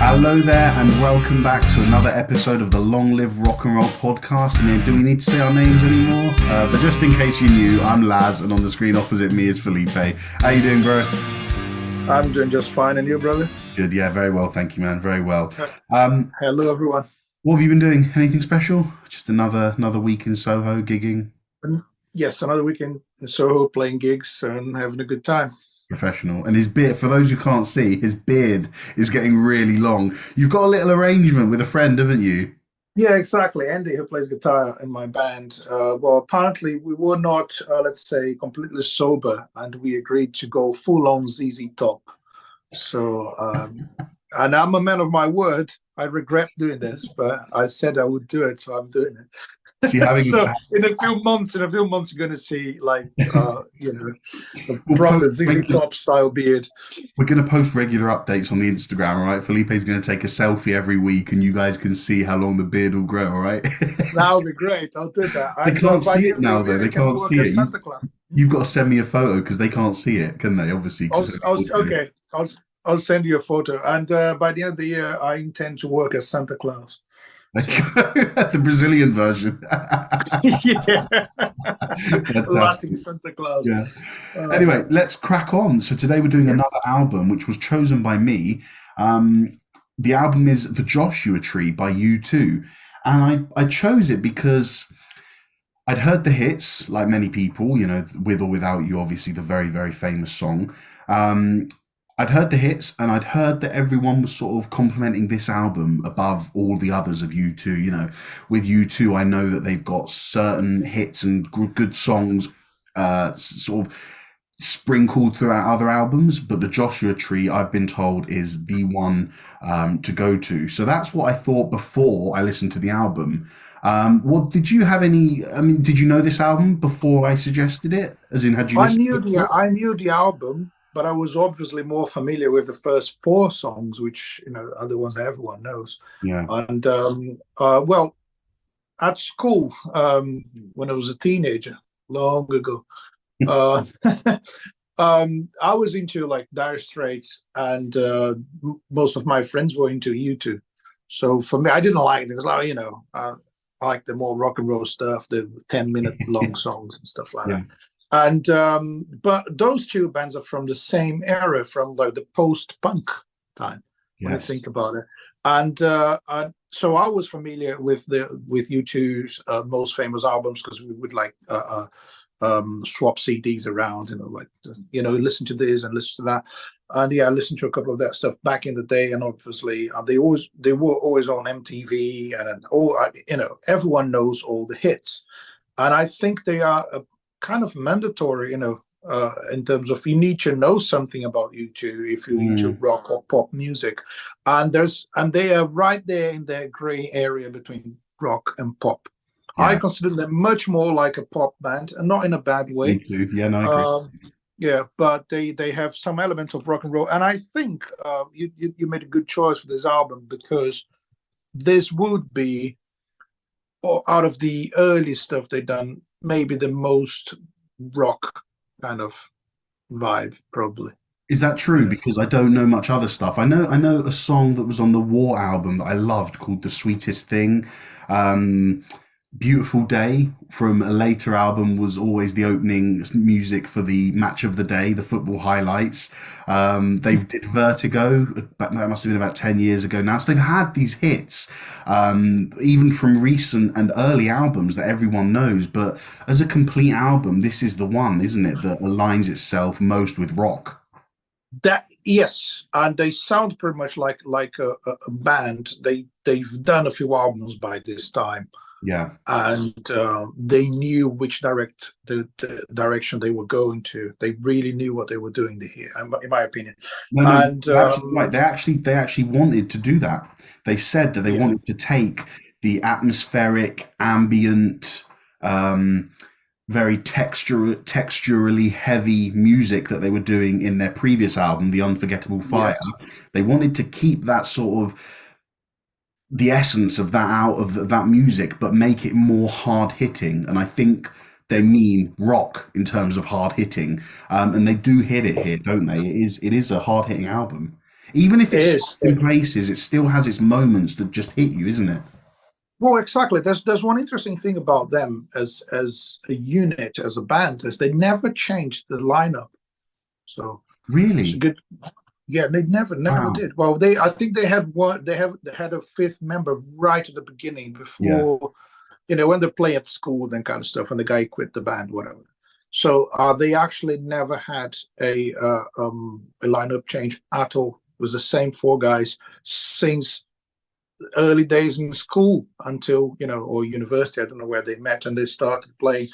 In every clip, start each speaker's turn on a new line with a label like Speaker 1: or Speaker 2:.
Speaker 1: Hello there, and welcome back to another episode of the Long Live Rock and Roll podcast. I mean, do we need to say our names anymore? But just in case you knew, I'm Laz, and on the screen opposite me is Felipe. How you doing, bro?
Speaker 2: I'm doing just fine, and you, brother?
Speaker 1: Good, yeah, very well, thank you, man, very well.
Speaker 2: Hello, everyone.
Speaker 1: What have you been doing? Anything special? Just another week in Soho gigging?
Speaker 2: Yes, another weekend in Soho playing gigs and having a good time.
Speaker 1: Professional. And his beard, for those who can't see, his beard is getting really long. You've got a little arrangement with a friend, haven't you?
Speaker 2: Yeah, exactly. Andy, who plays guitar in my band, well, apparently we were not, let's say, completely sober, and we agreed to go full on ZZ Top. So, and I'm a man of my word. I regret doing this, but I said I would do it, so I'm doing it.
Speaker 1: See, having
Speaker 2: So in a few months, you're going to see a
Speaker 1: we'll
Speaker 2: proper
Speaker 1: post
Speaker 2: ZZ Top style beard.
Speaker 1: We're going to post regular updates on the Instagram, all right? Felipe's going to take a selfie every week, and you guys can see how long the beard will grow, all right?
Speaker 2: That would be great. I'll do that.
Speaker 1: They can't see it now, though. They can't see it. You've got to send me a photo because they can't see it, can they? Obviously.
Speaker 2: Okay. I'll send you a photo. And by the end of the year, I intend to work as Santa Claus.
Speaker 1: The Brazilian version.
Speaker 2: Yeah. Latin Santa Claus.
Speaker 1: Yeah. Anyway, let's crack on. So today we're doing another album, which was chosen by me. The album is The Joshua Tree by U2. And I chose it because I'd heard the hits, like many people, you know, With or Without You, obviously the very, very famous song. I'd heard the hits, and I'd heard that everyone was sort of complimenting this album above all the others of U2. You know, with U2, I know that they've got certain hits and good songs, sort of sprinkled throughout other albums, but the Joshua Tree, I've been told, is the one to go to. So that's what I thought before I listened to the album. What did you have any? I mean, did you know this album before I suggested it? As in, had you listened to it?
Speaker 2: I knew the album, but I was obviously more familiar with the first four songs, which are the ones that everyone knows.
Speaker 1: Yeah.
Speaker 2: And well, at school, when I was a teenager, long ago, I was into like Dire Straits, and most of my friends were into U2. So for me, I didn't like it because, I like the more rock and roll stuff, the 10-minute long songs and stuff like that. And but those two bands are from the same era, from like the post-punk time, when I think about it. And so I was familiar with U2's most famous albums, because we would like swap CDs around, listen to this and listen to that. And I listened to a couple of that stuff back in the day, and obviously they were always on MTV, and everyone knows all the hits. And I think they are kind of mandatory, in terms of you need to know something about U2 if you're into rock or pop music, and they are right there in their gray area between rock and pop. I consider them much more like a pop band, and not in a bad way.
Speaker 1: Me too. Yeah, no, I agree.
Speaker 2: But they have some elements of rock and roll, and I think you made a good choice for this album, because this would be, or out of the early stuff they've done, maybe the most rock kind of vibe, probably.
Speaker 1: Is that true? Because I don't know much other stuff. I know a song that was on the War album that I loved called "The Sweetest Thing." Beautiful Day from a later album was always the opening music for the match of the day, the football highlights. They did Vertigo, but that must have been about 10 years ago now. So they've had these hits, even from recent and early albums that everyone knows. But as a complete album, this is the one, isn't it, that aligns itself most with rock?
Speaker 2: Yes, and they sound pretty much like a band. They've done a few albums by this time.
Speaker 1: Yeah,
Speaker 2: and they knew which the direction they were going to. They really knew what they were doing here, in my opinion.
Speaker 1: No, and you're absolutely right. They actually wanted to do that. They said that they wanted to take the atmospheric, ambient, very texturally heavy music that they were doing in their previous album, The Unforgettable Fire. They wanted to keep that sort of the essence of that out of that music, but make it more hard hitting. And I think they mean rock in terms of hard hitting, and they do hit it here, don't they? It is a hard hitting album. Even if
Speaker 2: It
Speaker 1: it's
Speaker 2: is.
Speaker 1: in places, it still has its moments that just hit you, isn't it?
Speaker 2: Well, exactly. There's one interesting thing about them as a unit, as a band, is they never changed the lineup. So it's a
Speaker 1: Really?
Speaker 2: good. Yeah, they never
Speaker 1: Wow.
Speaker 2: did. Well, I think they had one. They had a fifth member right at the beginning
Speaker 1: Yeah.
Speaker 2: before, when they play at school and kind of stuff, and the guy quit the band, whatever. So they actually never had a lineup change at all. It was the same four guys since early days in school until or university. I don't know where they met, and they started playing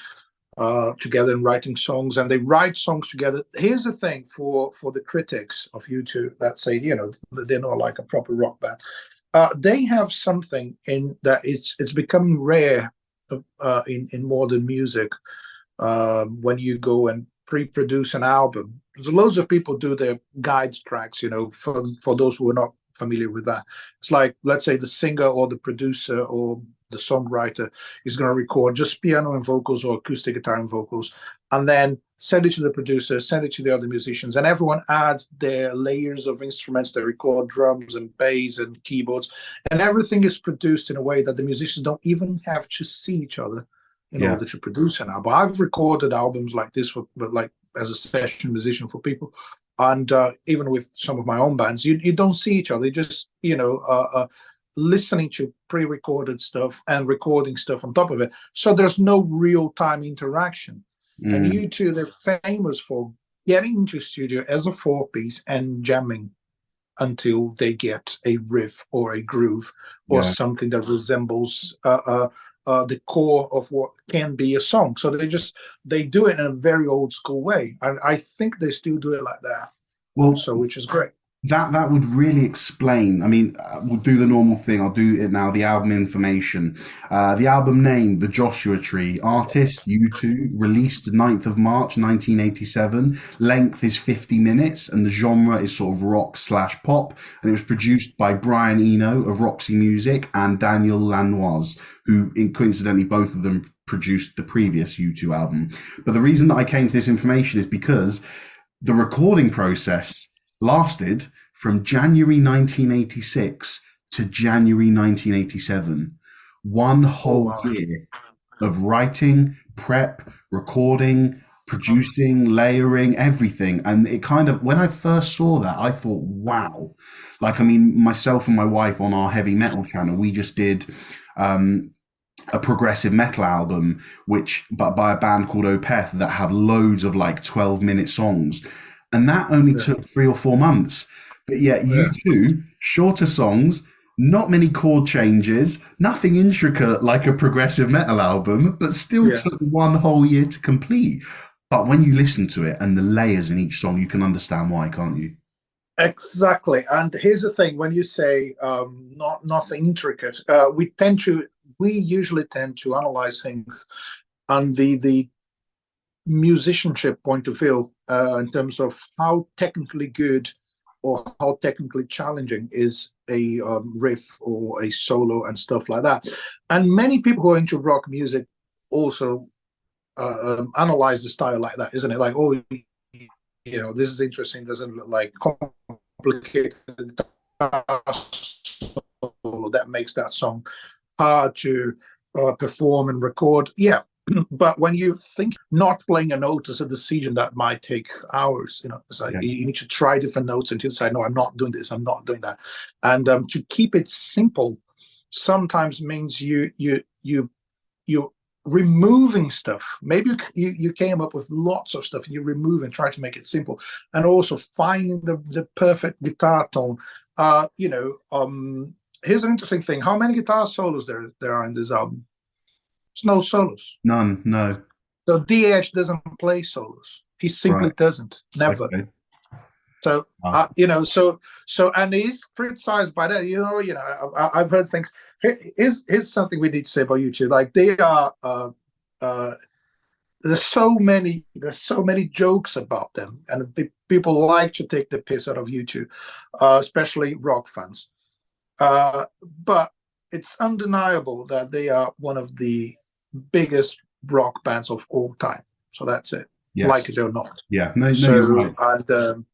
Speaker 2: together and writing songs, and they write songs together. Here's the thing for the critics of U2 that say they're not like a proper rock band. They have something in that it's becoming rare in modern music. When you go and pre-produce an album, there's loads of people do their guide tracks. For those who are not familiar with that, it's like, let's say the singer or the producer or the songwriter is going to record just piano and vocals or acoustic guitar and vocals, and then send it to the producer, send it to the other musicians, and everyone adds their layers of instruments. They record drums and bass and keyboards, and everything is produced in a way that the musicians don't even have to see each other in
Speaker 1: Yeah.
Speaker 2: order to produce an album. I've recorded albums like this but like as a session musician for people, and even with some of my own bands, you don't see each other. You just listening to pre-recorded stuff and recording stuff on top of it. So there's no real-time interaction. And
Speaker 1: Mm,
Speaker 2: U2, they're famous for getting into a studio as a four-piece and jamming until they get a riff or a groove or
Speaker 1: yeah.
Speaker 2: something that resembles the core of what can be a song. So they do it in a very old school way. I think they still do it like that.
Speaker 1: Well,
Speaker 2: So which is great.
Speaker 1: that would really explain. I mean, we'll do the normal thing. I'll do it now. The album information, the album name, The Joshua Tree. Artist U2. Released 9th of March 1987. Length is 50 minutes, and the genre is sort of rock slash pop. And it was produced by Brian Eno of Roxy Music and Daniel Lanois, who coincidentally both of them produced the previous U2 album. But the reason that I came to this information is because the recording process lasted from January 1986 to January 1987. One
Speaker 2: Oh
Speaker 1: whole
Speaker 2: wow.
Speaker 1: year of writing, prep, recording, producing, layering, everything. And it kind of, when I first saw that, I thought, wow. Like, I mean, myself and my wife on our heavy metal channel, we just did um, a progressive metal album, but by a band called Opeth that have loads of like 12-minute songs. And that only
Speaker 2: Yeah.
Speaker 1: took 3 or 4 months. But yet, you
Speaker 2: Yeah.
Speaker 1: two, shorter songs, not many chord changes, nothing intricate like a progressive metal album, but still
Speaker 2: Yeah.
Speaker 1: took one whole year to complete. But when you listen to it and the layers in each song, you can understand why, can't you?
Speaker 2: Exactly. And here's the thing: when you say not nothing intricate, we usually tend to analyze things on the musicianship point of view, in terms of how technically good or how technically challenging is a riff or a solo and stuff like that. And many people who are into rock music also analyze the style like that, isn't it? Like, oh, this is interesting. Doesn't look like complicated solo that makes that song hard to perform and record. Yeah. But when you think not playing a note is a decision that might take hours, it's like
Speaker 1: Yeah.
Speaker 2: you need to try different notes until you decide, no, I'm not doing this, I'm not doing that. And to keep it simple sometimes means you removing stuff. Maybe you came up with lots of stuff and you remove and try to make it simple, and also finding the perfect guitar tone. Here's an interesting thing: how many guitar solos there are in this album? There's no solos.
Speaker 1: None, no.
Speaker 2: So DH doesn't play solos. He simply
Speaker 1: Right.
Speaker 2: doesn't, never.
Speaker 1: Okay.
Speaker 2: So
Speaker 1: Ah,
Speaker 2: and he's criticized by that. I've heard things. Here's something we need to say about YouTube. Like, they are uh, there's so many jokes about them, and people like to take the piss out of YouTube, especially rock fans. But it's undeniable that they are one of the biggest rock bands of all time. So that's it,
Speaker 1: yes.
Speaker 2: like it or not.
Speaker 1: Yeah. No, no, you're
Speaker 2: So
Speaker 1: right.
Speaker 2: and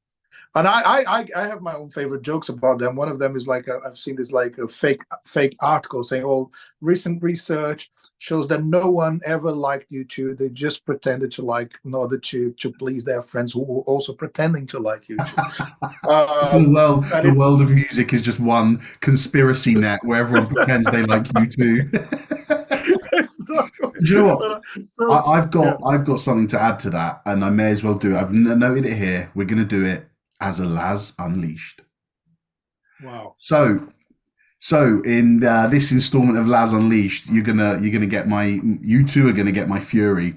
Speaker 2: And I have my own favorite jokes about them. One of them is like I've seen this like a fake article saying, "Oh, recent research shows that no one ever liked U2. They just pretended to like in order to please their friends who were also pretending to like U2."
Speaker 1: The world,
Speaker 2: And
Speaker 1: the
Speaker 2: it's
Speaker 1: world of music is just one conspiracy net where everyone pretends they like you too.
Speaker 2: exactly.
Speaker 1: Do you know what?
Speaker 2: So yeah.
Speaker 1: I've got something to add to that, and I may as well do it. I've noted it here. We're going to do it as a Laz Unleashed.
Speaker 2: Wow.
Speaker 1: So, in this installment of Laz Unleashed, you're gonna get my you two are gonna get my fury.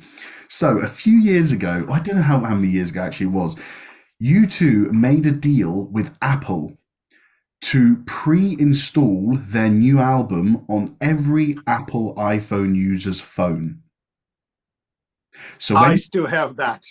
Speaker 1: So a few years ago, I don't know how many years ago actually it was. You two made a deal with Apple to pre-install their new album on every Apple iPhone user's phone. So
Speaker 2: I
Speaker 1: when
Speaker 2: still have that.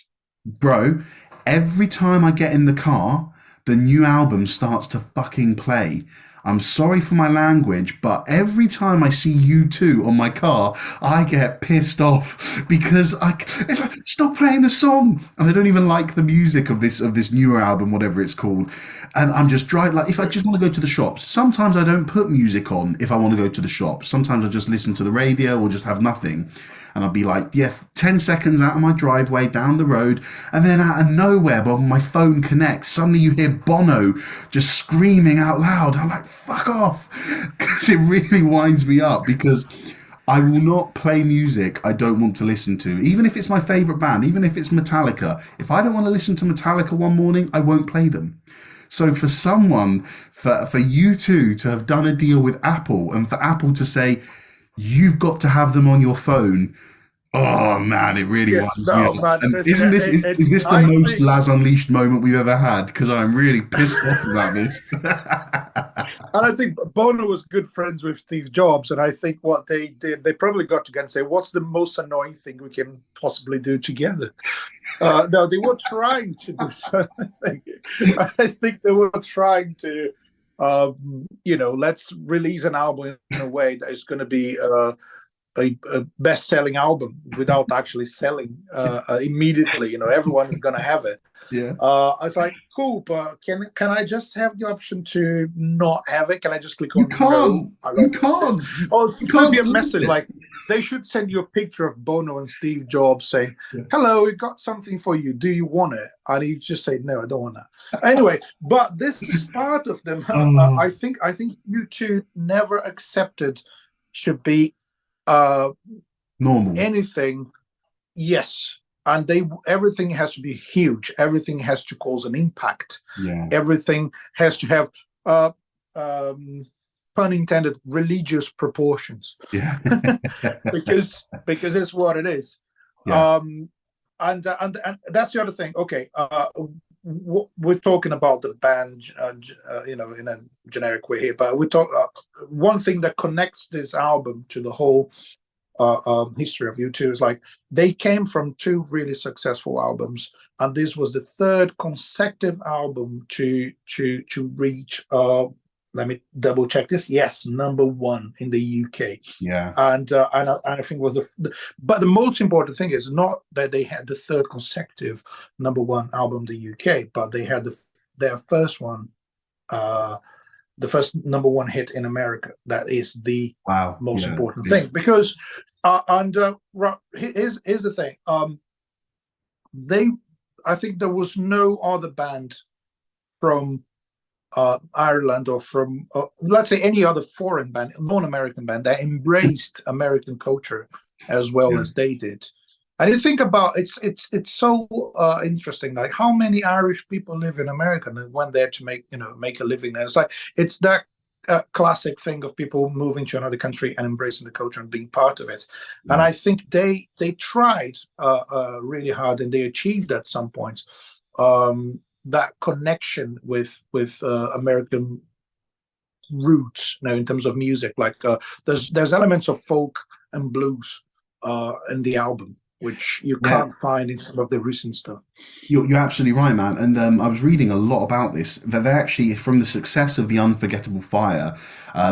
Speaker 1: Bro, every time I get in the car, the new album starts to fucking play. I'm sorry for my language, but every time I see U2 on my car, I get pissed off because it's like, stop playing the song, and I don't even like the music of this newer album, whatever it's called. And I'm just driving like if I just want to go to the shops. Sometimes I don't put music on if I want to go to the shop. Sometimes I just listen to the radio or just have nothing. And I'll be like, yeah, 10 seconds out of my driveway down the road. And then out of nowhere, when my phone connects, suddenly you hear Bono just screaming out loud. I'm like, fuck off. Because it really winds me up because I will not play music I don't want to listen to. Even if it's my favourite band, even if it's Metallica. If I don't want to listen to Metallica one morning, I won't play them. So for you two to have done a deal with Apple and for Apple to say, you've got to have them on your phone. Oh man, it really
Speaker 2: Yeah,
Speaker 1: winds me
Speaker 2: no,
Speaker 1: up.
Speaker 2: man.
Speaker 1: And isn't this is
Speaker 2: It's
Speaker 1: this the
Speaker 2: I
Speaker 1: most
Speaker 2: think,
Speaker 1: Laz Unleashed moment we've ever had? Because I'm really pissed off about this.
Speaker 2: and I think Bono was good friends with Steve Jobs, and I think what they did, they probably got together and say, "What's the most annoying thing we can possibly do together?" No, they were trying to do something. I think they were trying to, let's release an album in a way that is going to be a best-selling album without actually selling immediately. Everyone's gonna have it.
Speaker 1: Yeah.
Speaker 2: I was like, cool, but can I just have the option to not have it? Can I just click
Speaker 1: You
Speaker 2: on no?
Speaker 1: can't.
Speaker 2: I
Speaker 1: You
Speaker 2: don't want this.
Speaker 1: can't.
Speaker 2: Or
Speaker 1: You
Speaker 2: send
Speaker 1: can't
Speaker 2: you a
Speaker 1: delete
Speaker 2: message
Speaker 1: it.
Speaker 2: like they should send you a picture of Bono and Steve Jobs saying,
Speaker 1: Yeah.
Speaker 2: "Hello, we got something for you. Do you want it?" And you just say, "No, I don't want that." Anyway, but this is part of them.
Speaker 1: Oh,
Speaker 2: I think U2 never accepted should be uh
Speaker 1: normal.
Speaker 2: anything. Yes, and they everything has to be huge, everything has to cause an impact,
Speaker 1: Yeah.
Speaker 2: everything has to have uh um pun intended religious proportions.
Speaker 1: Yeah.
Speaker 2: because it's what it is.
Speaker 1: Yeah.
Speaker 2: Um and that's the other thing. Okay, we're talking about the band, in a generic way here, but we talk one thing that connects this album to the whole history of U2 is like they came from two really successful albums, and this was the third consecutive album to reach. Let me double check this. Yes, number one in the UK,
Speaker 1: Yeah.
Speaker 2: and I think was but the most important thing is not that they had the third consecutive number one album in the UK, but they had their first one. The first number one hit in America. That is the
Speaker 1: Wow.
Speaker 2: most
Speaker 1: Yeah.
Speaker 2: important thing because here's the thing. They I think there was no other band from Ireland or from let's say any other foreign band, non-American band that embraced American culture as well
Speaker 1: Yeah.
Speaker 2: as they did. And you think about it's so interesting, like how many Irish people live in America and went there to make a living there. It's like it's that classic thing of people moving to another country and embracing the culture and being part of it. And
Speaker 1: Yeah.
Speaker 2: I think they tried really hard and they achieved at some point that connection with American roots, in terms of music. Like there's elements of folk and blues in the album. which you
Speaker 1: Yeah,
Speaker 2: can't find in some of the recent stuff.
Speaker 1: you're absolutely right, man. And I was reading a lot about this, that they actually, from the success of the Unforgettable Fire,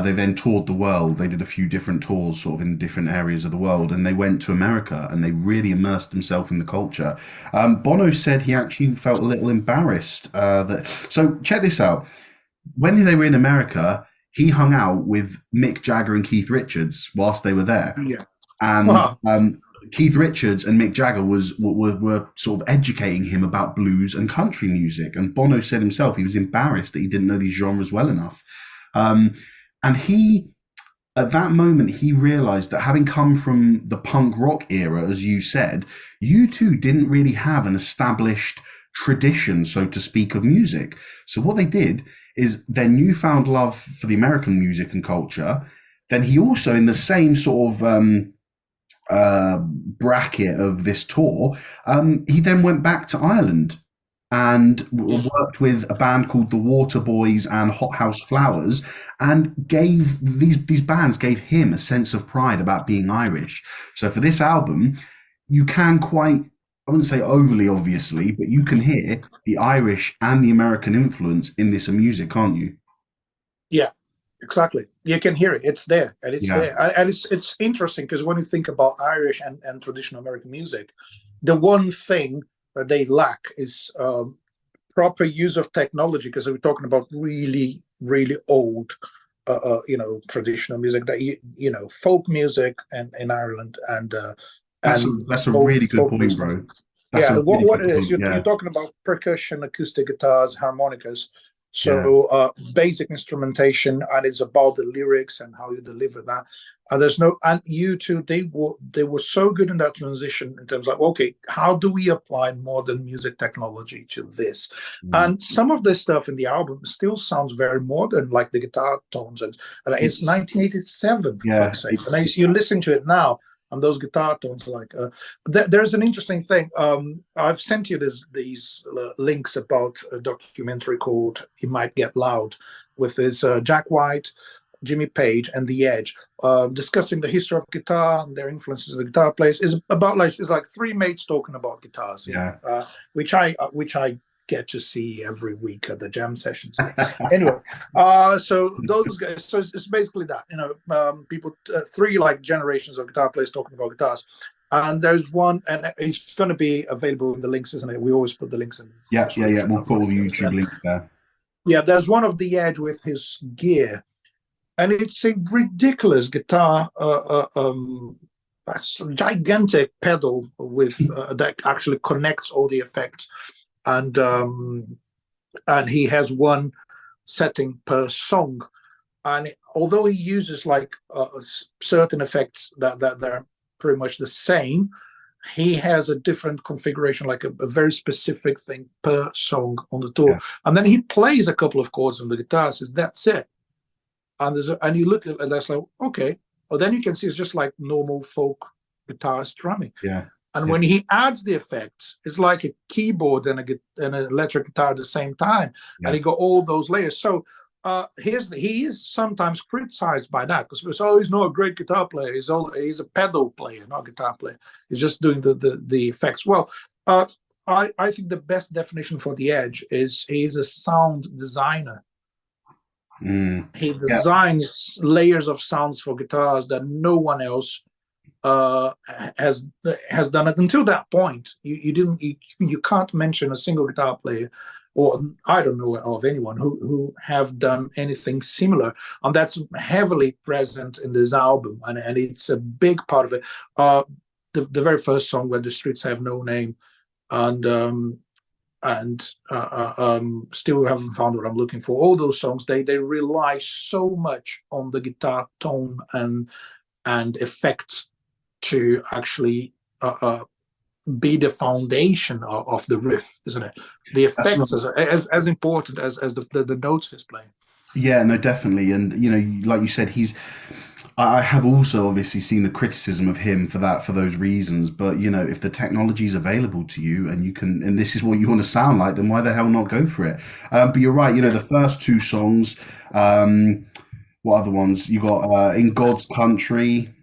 Speaker 1: they then toured the world. They did a few different tours, sort of in different areas of the world, and they went to America and they really immersed themselves in the culture. Bono said he actually felt a little embarrassed that. So check this out. When they were in America, he hung out with Mick Jagger and Keith Richards whilst they were there,
Speaker 2: Yeah.
Speaker 1: and
Speaker 2: Wow.
Speaker 1: Keith Richards and Mick Jagger were sort of educating him about blues and country music. And Bono said himself he was embarrassed that he didn't know these genres well enough. Um, and he, at that moment, he realized that having come from the punk rock era, as you said, U2 didn't really have an established tradition, so to speak, of music. So what they did is their newfound love for the American music and culture. Then he also, in the same sort of bracket of this tour, he then went back to Ireland and
Speaker 2: Yeah.
Speaker 1: worked with a band called the Waterboys and Hothouse Flowers, and gave these bands gave him a sense of pride about being Irish. So for this album, you can quite, I wouldn't say overly obviously, but you can hear the Irish and the American influence in this music, can't you?
Speaker 2: Yeah. Exactly. You can hear it. It's there, and it's
Speaker 1: Yeah.
Speaker 2: there, and it's interesting because when you think about Irish and traditional American music, the one thing that they lack is proper use of technology. Because we're talking about really, really old, traditional music that folk music and in Ireland and
Speaker 1: That's a
Speaker 2: folk
Speaker 1: really good
Speaker 2: folk
Speaker 1: point,
Speaker 2: music.
Speaker 1: bro. That's
Speaker 2: Yeah,
Speaker 1: a really
Speaker 2: what
Speaker 1: good
Speaker 2: it is,
Speaker 1: point.
Speaker 2: you're
Speaker 1: Yeah.
Speaker 2: talking about percussion, acoustic guitars, harmonicas.
Speaker 1: Yeah.
Speaker 2: So basic instrumentation, and it's about the lyrics and how you deliver that. And there's no, and U2, they were so good in that transition in terms of, okay, how do we apply modern music technology to this?
Speaker 1: Mm.
Speaker 2: And some of this stuff in the album still sounds very modern, like the guitar tones, and it's
Speaker 1: It's
Speaker 2: 1987 for
Speaker 1: yeah.
Speaker 2: fuck's sake. And as you listen to it now, and those guitar tones, like there's an interesting thing. I've sent you these links about a documentary called "It Might Get Loud" with this Jack White, Jimmy Page, and The Edge, discussing the history of guitar and their influences of guitar players. Is about like it's like three mates talking about guitars,
Speaker 1: Yeah.
Speaker 2: which I get to see every week at the jam sessions. Anyway, so those guys, so it's basically that, people, three like generations of guitar players talking about guitars. And there's one, and it's going to be available in the links, isn't it? We always put the links in the
Speaker 1: Yeah, yeah, yeah.
Speaker 2: description
Speaker 1: We'll
Speaker 2: of
Speaker 1: put
Speaker 2: what
Speaker 1: all
Speaker 2: it
Speaker 1: the
Speaker 2: is.
Speaker 1: YouTube
Speaker 2: And
Speaker 1: links there.
Speaker 2: yeah, there's one of The Edge with his gear, and it's a ridiculous guitar, that's a gigantic pedal with that actually connects all the effects, and he has one setting per song. And although he uses like certain effects that are pretty much the same, he has a different configuration, like a very specific thing per song on the tour.
Speaker 1: Yeah.
Speaker 2: And then he plays a couple of chords on the guitar, says that's it. And you look at it, that's like, okay. Well, then you can see it's just like normal folk guitar strumming.
Speaker 1: Yeah.
Speaker 2: And
Speaker 1: Yeah.
Speaker 2: when he adds the effects, it's like a keyboard and an electric guitar at the same time, and
Speaker 1: Yeah.
Speaker 2: he got all those layers. So he is sometimes criticized by that because he's not a great guitar player. He's a pedal player, not a guitar player. He's just doing the effects. Well, I think the best definition for The Edge is he's a sound designer.
Speaker 1: Mm.
Speaker 2: He
Speaker 1: Yeah.
Speaker 2: designs layers of sounds for guitars that no one else uh, has has done it until that point. You can't mention a single guitar player, or I don't know of anyone who have done anything similar, and that's heavily present in this album, and it's a big part of it. The very first song, "Where the Streets Have No Name," and still haven't found what I'm looking for. All those songs, they rely so much on the guitar tone and effects to actually be the foundation of the riff, isn't it? The
Speaker 1: That's right.
Speaker 2: effects as important as the notes he's playing.
Speaker 1: Yeah, no, definitely. And like you said, I have also obviously seen the criticism of him for those reasons. But if the technology is available to you and you can, and this is what you want to sound like, then why the hell not go for it? But you're right. The first two songs. What other ones you got? In God's Country.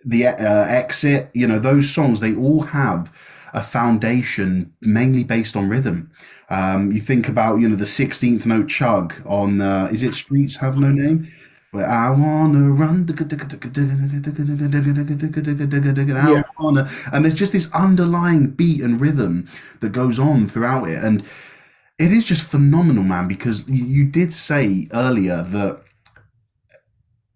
Speaker 1: the Exit, those songs, they all have a foundation mainly based on rhythm. You think about, the 16th note chug on, is it Streets Have No Name? Where I wanna run, I
Speaker 2: Yeah,
Speaker 1: wanna, and there's just this underlying beat and rhythm that goes on throughout it. And it is just phenomenal, man, because you did say earlier that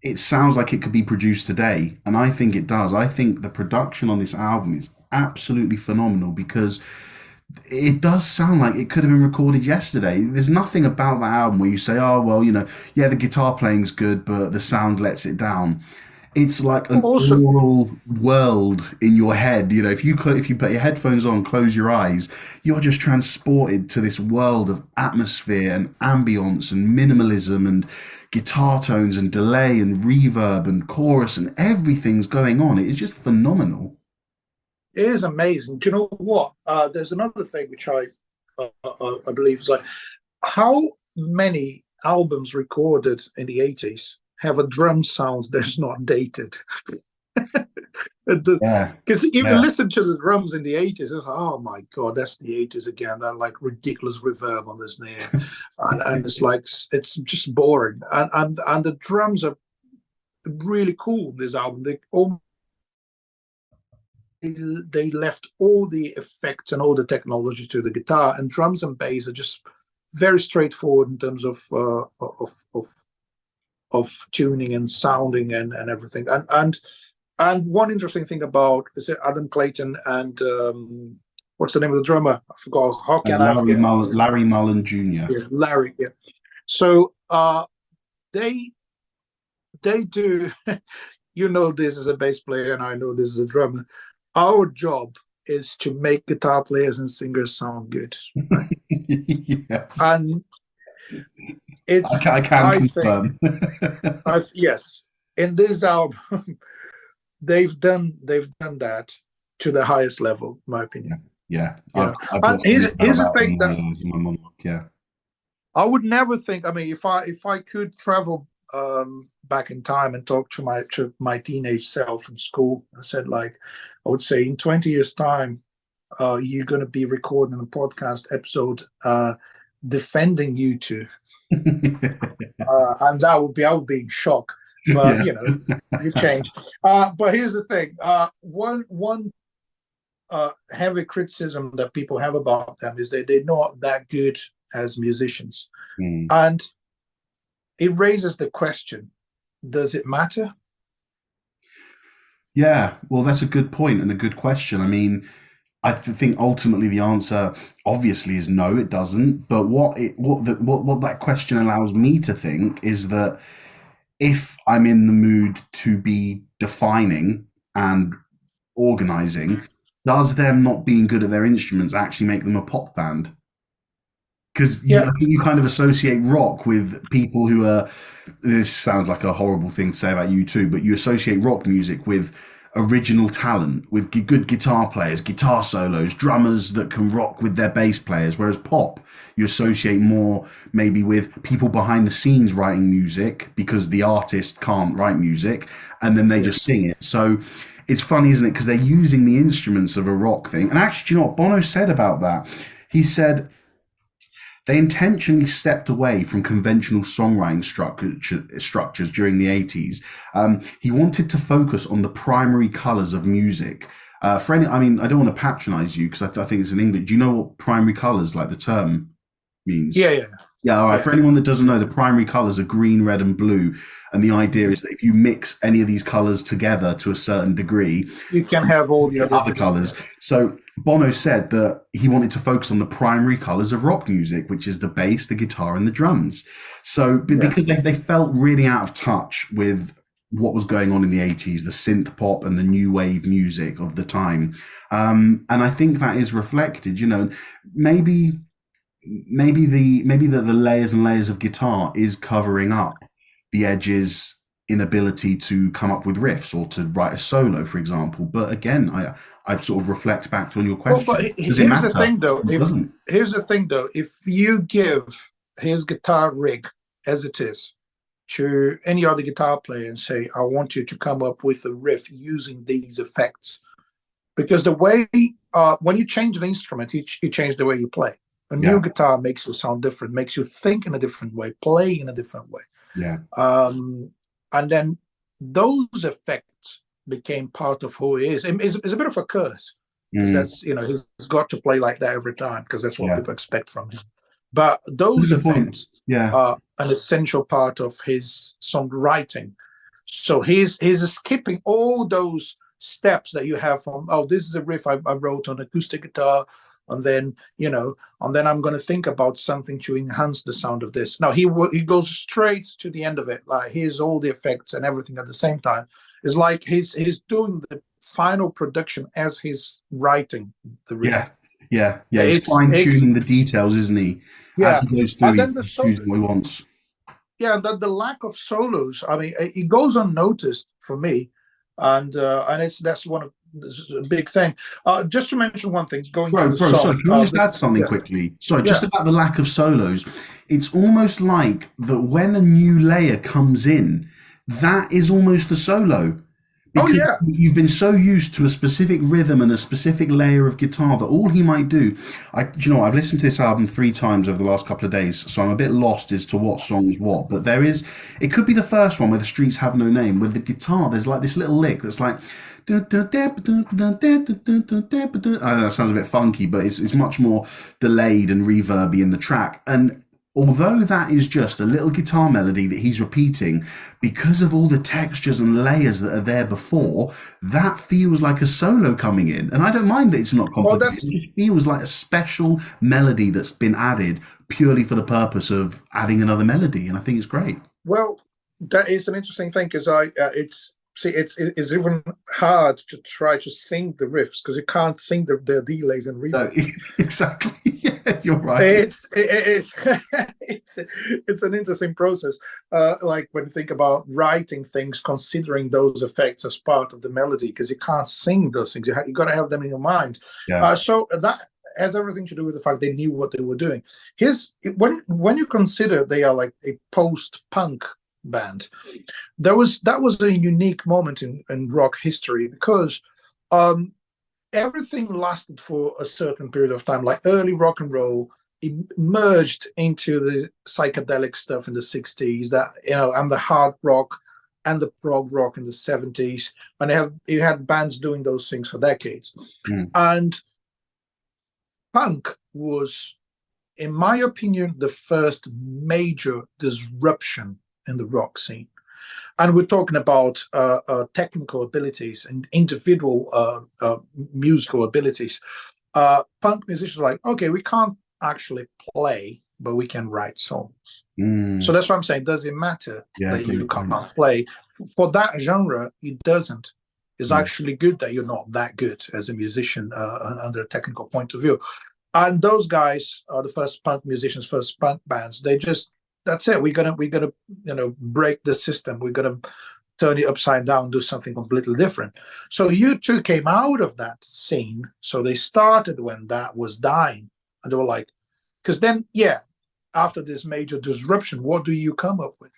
Speaker 1: it sounds like it could be produced today, and I think it does. I think the production on this album is absolutely phenomenal because it does sound like it could have been recorded yesterday. There's nothing about that album where you say, "Oh, well, yeah, the guitar playing's good, but the sound lets it down." It's like an
Speaker 2: also
Speaker 1: oral world in your head. If you put your headphones on, close your eyes, you're just transported to this world of atmosphere and ambience and minimalism and guitar tones and delay and reverb and chorus and everything's going on. It is just phenomenal.
Speaker 2: it is amazing. Do you know what? There's another thing which I believe is like how many albums recorded in the 80s have a drum sound that's not dated.
Speaker 1: Yeah,
Speaker 2: Because if you
Speaker 1: yeah,
Speaker 2: listen to the drums in the 80s, it's like, oh my God, that's the 80s again. That like ridiculous reverb on the snare. And it's like, it's just boring. And the drums are really cool, this album. They left all the effects and all the technology to the guitar, and drums and bass are just very straightforward in terms of tuning and sounding and everything. And one interesting thing about is it Adam Clayton and what's the name of the drummer? I forgot. How can I forget?
Speaker 1: Larry Mullen Jr.
Speaker 2: Yeah, Larry. Yeah. So they they do. This is a bass player, and I know this is a drummer. Our job is to make guitar players and singers sound good, right?
Speaker 1: Yes,
Speaker 2: And it's
Speaker 1: I can
Speaker 2: I think
Speaker 1: confirm.
Speaker 2: I've yes in this album they've done that to the highest level, in my
Speaker 1: Yeah,
Speaker 2: opinion.
Speaker 1: yeah.
Speaker 2: You
Speaker 1: I've
Speaker 2: know,
Speaker 1: I've
Speaker 2: and
Speaker 1: got something
Speaker 2: here's,
Speaker 1: to tell
Speaker 2: here's the
Speaker 1: about
Speaker 2: thing that
Speaker 1: in my monologue. Yeah.
Speaker 2: I would never think. I mean, if I could travel back in time and talk to my teenage self in school, I said like, I would say in 20 years' time, you're going to be recording a podcast episode defending you two, and I would be in shock. But
Speaker 1: Yeah.
Speaker 2: you change. But here's the thing: one heavy criticism that people have about them is that they're not that good as musicians,
Speaker 1: Mm.
Speaker 2: and it raises the question: does it matter?
Speaker 1: Yeah, well, that's a good point and a good question. I mean, think ultimately the answer obviously is no, it doesn't. But what that question allows me to think is that if I'm in the mood to be defining and organizing, does them not being good at their instruments actually make them a pop band? Because
Speaker 2: Yeah,
Speaker 1: I think you kind of associate rock with people who are. This sounds like a horrible thing to say about you too, but you associate rock music with original talent, with good guitar players, guitar solos, drummers that can rock with their bass players. Whereas pop, you associate more maybe with people behind the scenes writing music because the artist can't write music, and then they
Speaker 2: yeah,
Speaker 1: just sing it. So it's funny, isn't it? Because they're using the instruments of a rock thing. And actually, do you know what Bono said about that? He said they intentionally stepped away from conventional songwriting structures during the 80s. He wanted to focus on the primary colors of music. I mean, I don't want to patronize you because I think it's in English. Do you know what primary colors, like the term,
Speaker 2: yeah,
Speaker 1: means?
Speaker 2: yeah,
Speaker 1: Yeah, all right.
Speaker 2: yeah.
Speaker 1: For anyone that doesn't know, the primary colors are green, red, and blue. And the idea is that if you mix any of these colors together to a certain degree,
Speaker 2: You can have all the other.
Speaker 1: other colors.
Speaker 2: Yeah,
Speaker 1: So Bono said that he wanted to focus on the primary colors of rock music, which is the bass, the guitar, and the drums. So
Speaker 2: yeah,
Speaker 1: because they felt really out of touch with what was going on in the 80s, the synth pop and the new wave music of the time. And I think that is reflected, maybe maybe the layers and layers of guitar is covering up the edges inability to come up with riffs or to write a solo, for example. But again, I sort of reflect back to on your
Speaker 2: well, but
Speaker 1: question. Does it
Speaker 2: here's the
Speaker 1: matter?
Speaker 2: thing though,
Speaker 1: It
Speaker 2: if
Speaker 1: doesn't.
Speaker 2: here's the thing though, if you give his guitar rig as it is, to any other guitar player and say, I want you to come up with a riff using these effects. Because the way, when you change an instrument, you change the way you play. A new
Speaker 1: Yeah,
Speaker 2: guitar makes you sound different, makes you think in a different way, play in a different way.
Speaker 1: yeah,
Speaker 2: And then those effects became part of who he is. It's a bit of a curse because
Speaker 1: mm,
Speaker 2: that's, he's got to play like that every time because that's what
Speaker 1: yeah.
Speaker 2: people expect from him. But
Speaker 1: That's
Speaker 2: those
Speaker 1: a good point.
Speaker 2: effects
Speaker 1: Yeah,
Speaker 2: are an essential part of his songwriting. So he's skipping all those steps that you have from, oh, this is a riff I wrote on acoustic guitar, and then I'm going to think about something to enhance the sound of this. Now he goes straight to the end of it. Like, here's all the effects and everything at the same time. It's like he's doing the final production as he's writing the
Speaker 1: yeah,
Speaker 2: riff.
Speaker 1: yeah. He's fine
Speaker 2: It's
Speaker 1: tuning the details, isn't he? As
Speaker 2: Yeah,
Speaker 1: he goes through,
Speaker 2: and then
Speaker 1: he's choosing what he wants.
Speaker 2: the lack of solos. I mean, it goes unnoticed for me, and that's one of this is a big thing. Just to mention one thing, going to the
Speaker 1: Bro, sorry,
Speaker 2: song.
Speaker 1: can I just add something
Speaker 2: Yeah,
Speaker 1: quickly? Sorry, just
Speaker 2: yeah.
Speaker 1: about the lack of solos. It's almost like that when a new layer comes in, that is almost the solo.
Speaker 2: Oh
Speaker 1: Because
Speaker 2: yeah.
Speaker 1: you've been so used to a specific rhythm and a specific layer of guitar that all he might do. I've listened to this album 3 times over the last couple of days, so I'm a bit lost as to what song's what. But it could be the first one where the streets have no name. With the guitar, there's like this little lick that's like. I know that sounds a bit funky, but it's much more delayed and reverby in the track. And although that is just a little guitar melody that he's repeating, because of all the textures and layers that are there before, that feels like a solo coming in. And I don't mind that it's not
Speaker 2: Well,
Speaker 1: complicated. It just feels like a special melody that's been added purely for the purpose of adding another melody. And I think it's great.
Speaker 2: well, that is an interesting thing because it's even hard to try to sing the riffs because you can't sing the delays and
Speaker 1: No,
Speaker 2: reverb.
Speaker 1: exactly. Yeah, you're right.
Speaker 2: It's it's an interesting process. Like when you think about writing things, considering those effects as part of the melody, because you can't sing those things. You got to have them in your mind.
Speaker 1: Yeah.
Speaker 2: So that has everything to do with the fact they knew what they were doing. Here's when you consider they are like a post-punk band, that was a unique moment in rock history because um, everything lasted for a certain period of time. Like early rock and roll emerged into the psychedelic stuff in the 60s, and the hard rock and the prog rock in the 70s. And you had bands doing those things for decades.
Speaker 1: Mm.
Speaker 2: And punk was, in my opinion, the first major disruption in the rock scene. And we're talking about technical abilities and individual musical abilities. Punk musicians are like, okay, we can't actually play, but we can write songs. So
Speaker 1: Mm.
Speaker 2: that's what I'm saying. Does it matter
Speaker 1: Yeah,
Speaker 2: that you
Speaker 1: great
Speaker 2: can't
Speaker 1: point.
Speaker 2: play? For that genre, it doesn't. It's
Speaker 1: Mm.
Speaker 2: actually good that you're not that good as a musician under a technical point of view. And those guys are the first punk musicians, first punk bands. That's it. We're gonna break the system. We're gonna turn it upside down, do something completely different. So U2 came out of that scene. So they started when that was dying, and they were like, because then, yeah, after this major disruption, what do you come up with?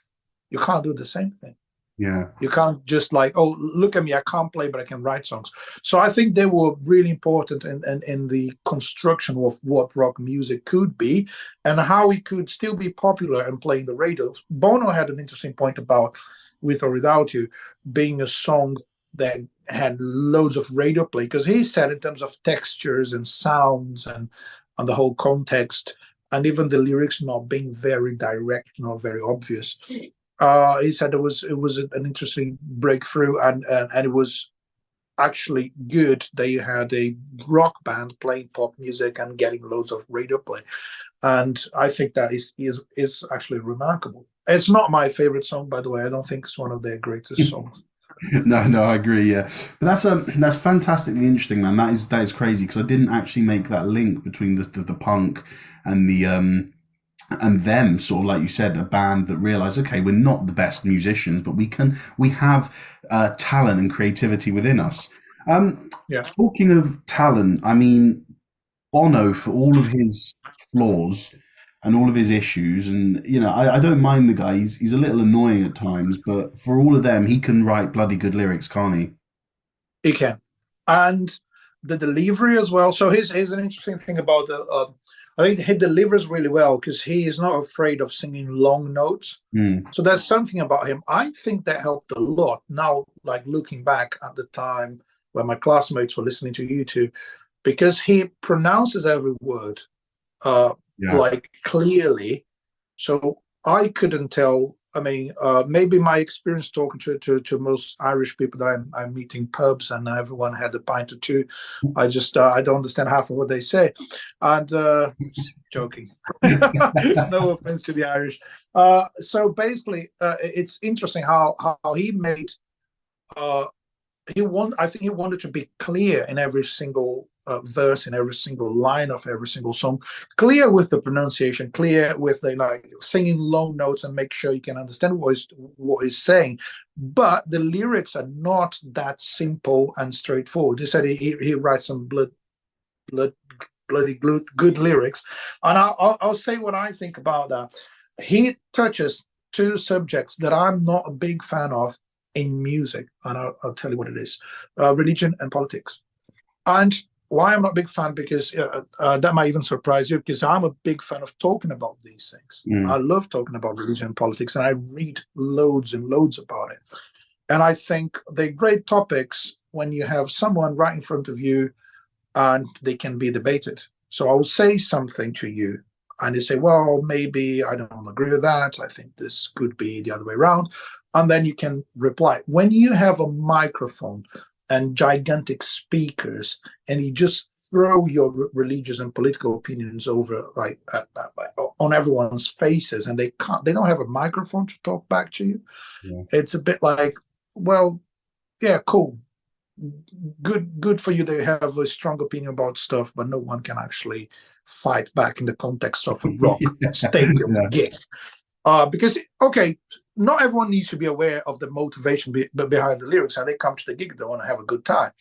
Speaker 2: You can't do the same thing.
Speaker 1: Yeah.
Speaker 2: You can't just like, oh, look at me, I can't play, but I can write songs. So I think they were really important in the construction of what rock music could be and how it could still be popular and playing the radios. Bono had an interesting point about With or Without You being a song that had loads of radio play because he said in terms of textures and sounds and the whole context and even the lyrics not being very direct, not very obvious, he said it was an interesting breakthrough, and it was actually good that you had a rock band playing pop music and getting loads of radio play, and I think that is actually remarkable. It's not my favorite song, by the way. I don't think it's one of their greatest songs.
Speaker 1: No, I agree. Yeah, but that's fantastically interesting, man. That is crazy because I didn't actually make that link between the punk and the and them, sort of like you said, a band that realize, okay, we're not the best musicians, but we have talent and creativity within us. Um,
Speaker 2: Yeah,
Speaker 1: Talking of talent, I mean, Bono, for all of his flaws, and all of his issues. And I don't mind the guy. He's a little annoying at times, but for all of them, he can write bloody good lyrics, can't he?
Speaker 2: He can, and the delivery as well. So here's an interesting thing about the. I think he delivers really well because he is not afraid of singing long notes.
Speaker 1: Mm.
Speaker 2: So there's something about him. I think that helped a lot. Now, like looking back at the time when my classmates were listening to YouTube, because he pronounces every word uh,
Speaker 1: Yeah.
Speaker 2: like clearly. So I couldn't tell. I mean, maybe my experience talking to most Irish people that I'm meeting pubs and everyone had a pint or two. I don't understand half of what they say, and joking. No offense to the Irish. So basically, it's interesting how he made uh, I think he wanted to be clear in every single verse, in every single line of every single song, clear with the pronunciation, clear with the like singing long notes and make sure you can understand what he's saying. But the lyrics are not that simple and straightforward. He said he writes some blood bloody good lyrics, and I'll say what I think about that. He touches two subjects that I'm not a big fan of in music, and I'll tell you what it is: religion and politics. And why I'm not a big fan, because that might even surprise you, because I'm a big fan of talking about these things. I
Speaker 1: Mm.
Speaker 2: love talking about religion and politics, and I read loads and loads about it. And I think they're great topics when you have someone right in front of you and they can be debated. So I will say something to you, and you say, well, maybe I don't agree with that. I think this could be the other way around. And then you can reply. When you have a microphone and gigantic speakers, and you just throw your religious and political opinions over like on everyone's faces, and they don't have a microphone to talk back to you.
Speaker 1: Yeah.
Speaker 2: It's a bit like, well, yeah, cool, good for you that you have a strong opinion about stuff, but no one can actually fight back in the context of a rock stadium
Speaker 1: Yeah.
Speaker 2: gig. Because okay, not everyone needs to be aware of the motivation behind the lyrics, and they come to the gig, they want to have a good time,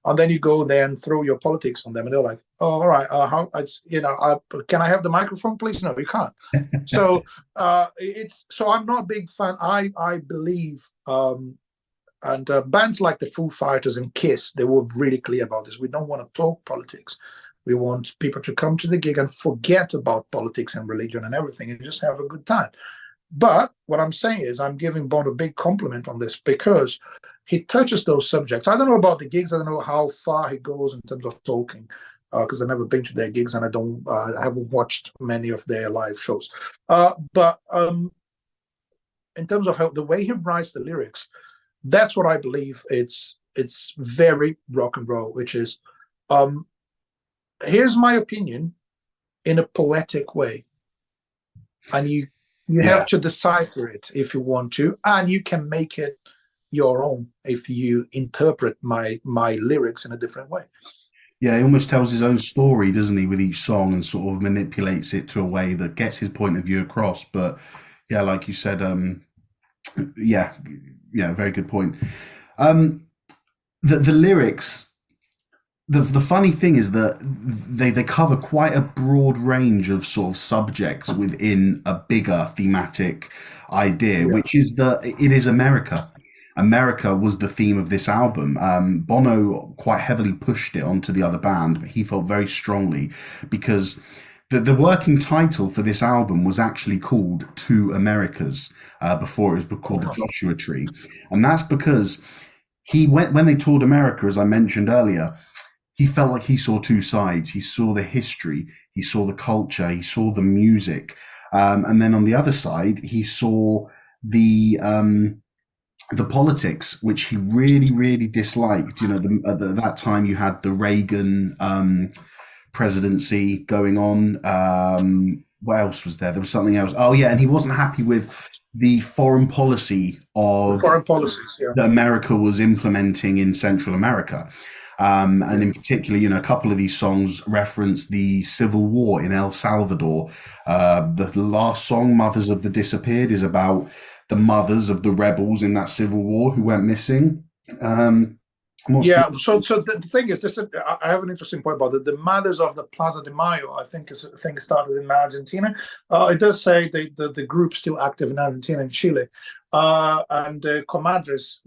Speaker 2: and then you go there and throw your politics on them, and they're like, "Oh, all right, how it's can I have the microphone, please?" No, you can't. So it's so I'm not a big fan. I believe and bands like the Foo Fighters and Kiss, they were really clear about this. We don't want to talk politics. We want people to come to the gig and forget about politics and religion and everything and just have a good time. But what I'm saying is I'm giving Bono a big compliment on this because he touches those subjects. I don't know about the gigs. I don't know how far he goes in terms of talking because I've never been to their gigs and I haven't watched many of their live shows. But in terms of how the way he writes the lyrics, that's what I believe. It's very rock and roll, which is um, here's my opinion in a poetic way, and you
Speaker 1: Yeah.
Speaker 2: have to decipher it if you want to, and you can make it your own if you interpret my lyrics in a different way.
Speaker 1: Yeah, he almost tells his own story, doesn't he, with each song and sort of manipulates it to a way that gets his point of view across. But yeah, like you said, yeah, yeah, very good point. Um, the lyrics, the funny thing is that they cover quite a broad range of sort of subjects within a bigger thematic idea,
Speaker 2: Yeah.
Speaker 1: which is that it is America. America was the theme of this album. Bono quite heavily pushed it onto the other band, but he felt very strongly because the working title for this album was actually called Two Americas before it was called the
Speaker 2: Oh,
Speaker 1: Joshua Tree. And that's because he went when they toured America, as I mentioned earlier, he felt like he saw two sides. He saw the history, he saw the culture, he saw the music, and then on the other side, he saw the politics, which he really, really disliked. At that time, you had the Reagan presidency going on. What else was there? There was something else. Oh, yeah, and he wasn't happy with the foreign policy
Speaker 2: the
Speaker 1: of
Speaker 2: foreign policies, yeah.
Speaker 1: that America was implementing in Central America. And in particular, a couple of these songs reference the civil war in El Salvador. The last song, Mothers of the Disappeared, is about the mothers of the rebels in that civil war who went missing. Um, And what's the
Speaker 2: Yeah, so the thing is, I have an interesting point about it. The mothers of the Plaza de Mayo, I think it started in Argentina. It does say the group still active in Argentina and Chile, and comadres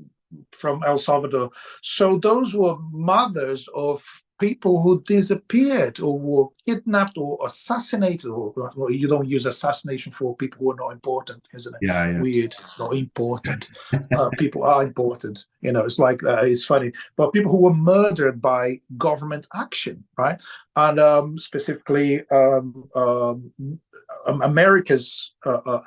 Speaker 2: from El Salvador. So those were mothers of people who disappeared or were kidnapped or assassinated. Or well, you don't use assassination for people who are not important, isn't it?
Speaker 1: Yeah,
Speaker 2: Weird, not important.
Speaker 1: yeah.
Speaker 2: People are important. It's like it's funny, but people who were murdered by government action, right? And specifically America's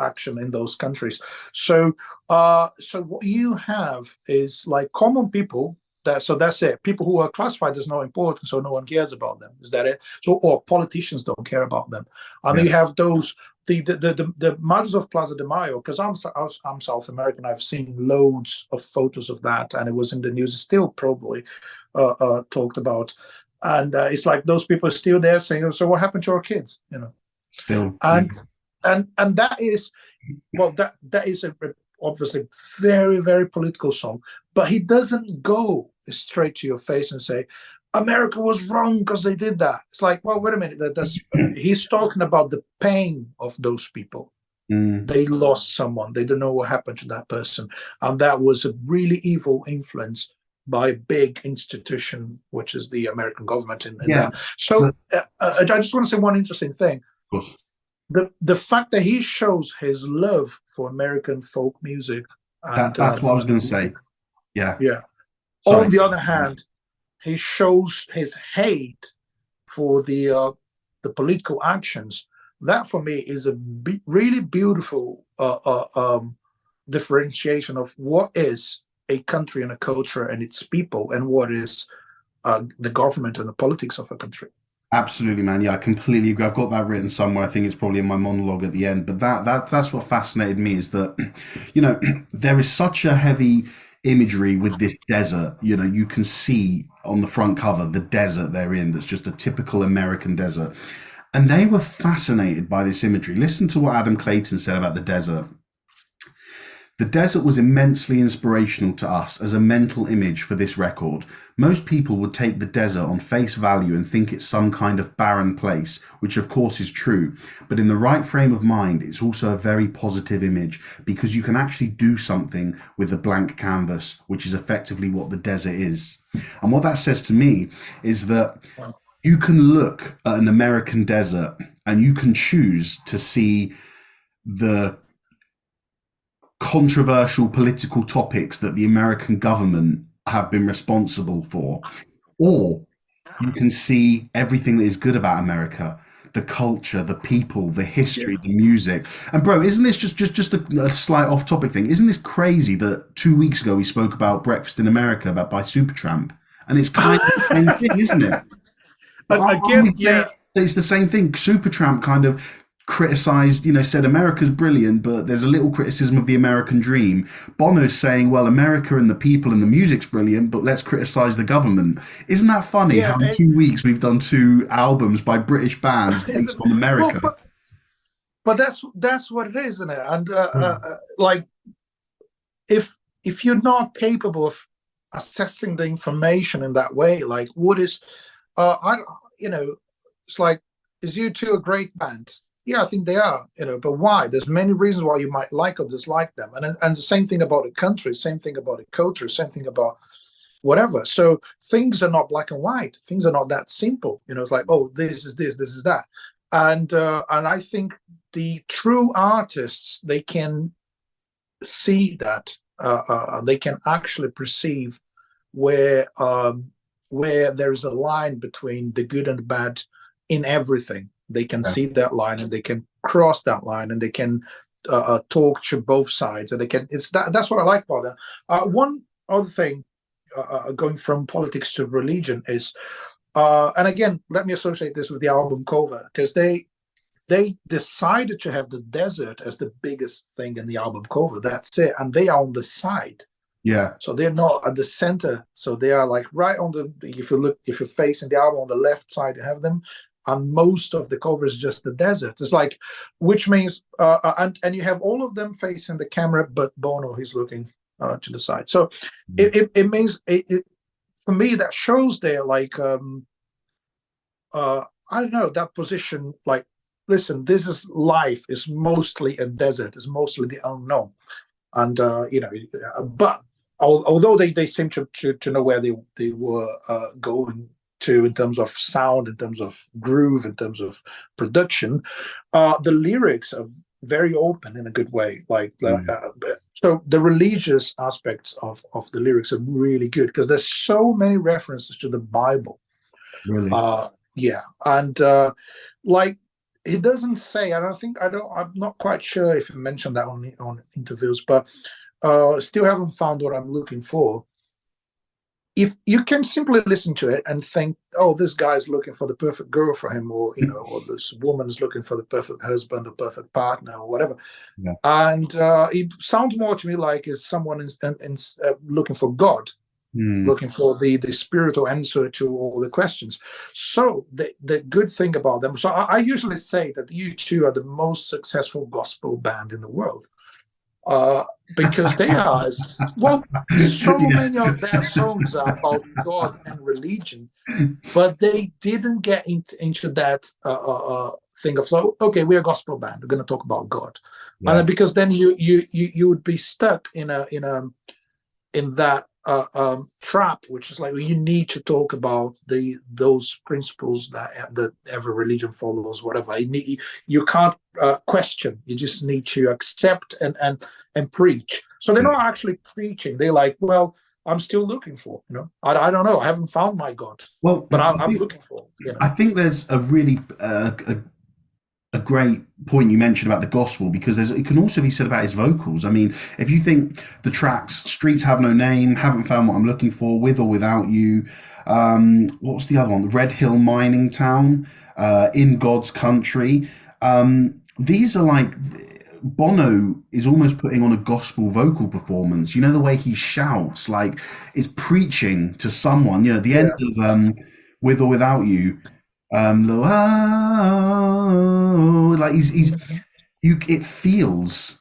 Speaker 2: action in those countries. So what you have is like common people. That's it. People who are classified as not important, so no one cares about them. Is that it? So or politicians don't care about them, and then
Speaker 1: Yeah.
Speaker 2: you have those the mothers of Plaza de Mayo. Because I'm South American, I've seen loads of photos of that, and it was in the news. It's still probably talked about, and it's like those people are still there saying, "So what happened to our kids?"
Speaker 1: Still, yeah.
Speaker 2: And and that is well, that is obviously very, very political song, but he doesn't go straight to your face and say America was wrong because they did that. It's like, well, wait a minute, he's talking about the pain of those people.
Speaker 1: Mm.
Speaker 2: They lost someone, they don't know what happened to that person, and that was a really evil influence by a big institution, which is the American government in
Speaker 1: Yeah,
Speaker 2: that. So
Speaker 1: but
Speaker 2: I just want to say one interesting thing.
Speaker 1: of course.
Speaker 2: The fact that he shows his love for American folk music and
Speaker 1: That's what I was going to say. Yeah.
Speaker 2: yeah. On
Speaker 1: Sorry.
Speaker 2: the other hand, he shows his hate for the political actions. That for me is a really beautiful differentiation of what is a country and a culture and its people, and what is the government and the politics of a country.
Speaker 1: Absolutely, man. Yeah, I completely agree. I've got that written somewhere. I think it's probably in my monologue at the end. But that's what fascinated me is that, there is such a heavy imagery with this desert. You can see on the front cover the desert they're in. That's just a typical American desert. And they were fascinated by this imagery. Listen to what Adam Clayton said about the desert. The desert was immensely inspirational to us as a mental image for this record. Most people would take the desert on face value and think it's some kind of barren place, which of course is true. But in the right frame of mind, it's also a very positive image because you can actually do something with a blank canvas, which is effectively what the desert is. And what that says to me is that you can look at an American desert and you can choose to see the controversial political topics that the American government have been responsible for, or you can see everything that is good about America, the culture, the people, the history, the music. And bro, isn't this just a slight off-topic thing? Isn't this crazy that 2 weeks ago we spoke about Breakfast in America about by Supertramp, and it's kind of the same thing, isn't it? But
Speaker 2: Again, yeah.
Speaker 1: It's the same thing. Supertramp kind of criticized, said America's brilliant, but there's a little criticism of the American dream. Bono's saying, well, America and the people and the music's brilliant, but let's criticize the government. Isn't that funny
Speaker 2: Yeah,
Speaker 1: how in 2 weeks we've done two albums by British bands based on America?
Speaker 2: Well, but that's what it is, isn't it? And like, if you're not capable of assessing the information in that way, like what is, it's like, is U2 a great band? Yeah, I think they are, but why? There's many reasons why you might like or dislike them. And the same thing about a country, same thing about a culture, same thing about whatever. So things are not black and white. Things are not that simple. It's like, oh, this is this is that. And I think the true artists, they can see that. They can actually perceive where there is a line between the good and the bad in everything. They can see that line and they can cross that line and they can talk to both sides, and they can. That's what I like about that. One other thing, going from politics to religion is, and again, let me associate this with the album cover, because they decided to have the desert as the biggest thing in the album cover. That's it, and they are on the side.
Speaker 1: Yeah.
Speaker 2: So they're not at the center. So they are like right on the. If you're facing the album on the left side, you have them. And most of the cover is just the desert. It's like, which means, and you have all of them facing the camera, but Bono, he's looking to the side. So it means for me that shows there like I don't know that position. Like, listen, this is life. Is mostly a desert. Is mostly the unknown, and but although they seem to know where they were going to in terms of sound, in terms of groove, in terms of production, the lyrics are very open in a good way. Like,
Speaker 1: Mm,
Speaker 2: so the religious aspects of the lyrics are really good because there's so many references to the Bible.
Speaker 1: really.
Speaker 2: uh yeah, and like, he doesn't say, I don't think, I'm not quite sure if he mentioned that on interviews, but still haven't found what I'm looking for. If you can simply listen to it and think, oh, this guy's looking for the perfect girl for him, or or this woman's looking for the perfect husband or perfect partner or whatever,
Speaker 1: Yeah.
Speaker 2: and it sounds more to me like is someone looking for God,
Speaker 1: Mm,
Speaker 2: looking for the spiritual answer to all the questions. So the good thing about them, so I usually say that U2 are the most successful gospel band in the world, uh, because they are, well, so
Speaker 1: yeah.
Speaker 2: many of their songs are about God and religion, but they didn't get into that thing of, so okay, we're a gospel band, we're going to talk about God, and
Speaker 1: Yeah.
Speaker 2: then, because then you would be stuck in that trap, which is like, well, you need to talk about those principles that every religion follows, whatever. You can't question. You just need to accept and preach. So they're
Speaker 1: Yeah.
Speaker 2: not actually preaching. They're like, well, I'm still looking for. I don't know. I haven't found my God,
Speaker 1: Well,
Speaker 2: but I'm looking for.
Speaker 1: I think there's a really a great point you mentioned about the gospel because it can also be said about his vocals. I mean, if you think the tracks "Streets Have No Name," "Haven't Found What I'm Looking For," "With or Without You," what was the other one? "Red Hill Mining Town," "In God's Country." These are like Bono is almost putting on a gospel vocal performance. You know the way he shouts, like it's preaching to someone. You know, at the end
Speaker 2: Yeah.
Speaker 1: of "With or Without You." Like he's you. It feels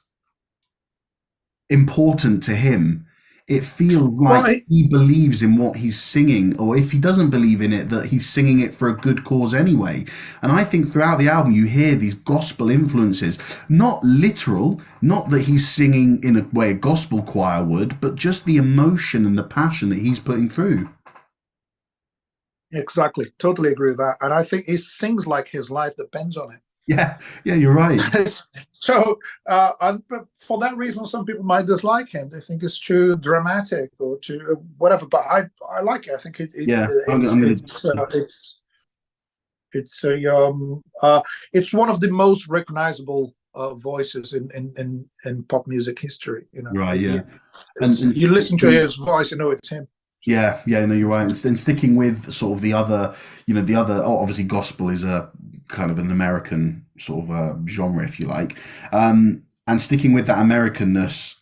Speaker 1: important to him. It feels
Speaker 2: Well,
Speaker 1: like he believes in what he's singing, or if he doesn't believe in it, that he's singing it for a good cause anyway. And I think throughout the album, you hear these gospel influences, not literal, not that he's singing in a way a gospel choir would, but just the emotion and the passion that he's putting through.
Speaker 2: exactly. Totally agree with that. And I think he sings like his life depends on it.
Speaker 1: Yeah, yeah, you're right.
Speaker 2: So, but for that reason, some people might dislike him. They think it's too dramatic or too whatever. But I like it. I think
Speaker 1: Yeah, I'm gonna.
Speaker 2: it's a it's one of the most recognizable voices in pop music history.
Speaker 1: Right, yeah. And
Speaker 2: You listen to
Speaker 1: sticking,
Speaker 2: his voice, you know it's him.
Speaker 1: yeah, yeah, no, you're right. And sticking with sort of the other, the other, oh, obviously gospel is a kind of an American sort of genre, if you like. And sticking with that Americanness,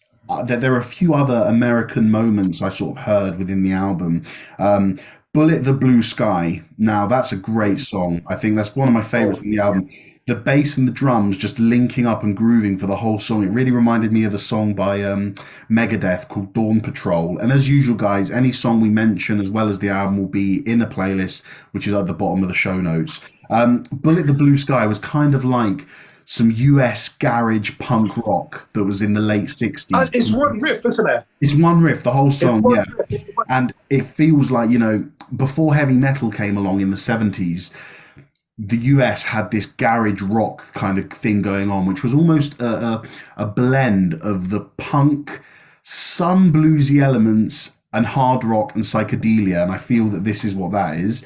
Speaker 1: there are a few other American moments I sort of heard within the album. Um, Bullet the Blue Sky. Now, that's a great song. I think that's one of my favorites
Speaker 2: Oh,
Speaker 1: from the
Speaker 2: yeah.
Speaker 1: album. The bass and the drums just linking up and grooving for the whole song. It really reminded me of a song by Megadeth called Dawn Patrol. And as usual, guys, any song we mention as well as the album will be in a playlist, which is at the bottom of the show notes. Bullet the Blue Sky was kind of like some US garage punk rock that was in the late 60s.
Speaker 2: It's one riff, isn't it?
Speaker 1: It's one riff, the whole
Speaker 2: It's
Speaker 1: song,
Speaker 2: one
Speaker 1: yeah.
Speaker 2: riff.
Speaker 1: And it feels like, before heavy metal came along in the 70s, the US had this garage rock kind of thing going on, which was almost a blend of the punk, some bluesy elements, and hard rock and psychedelia. And I feel that this is what that is.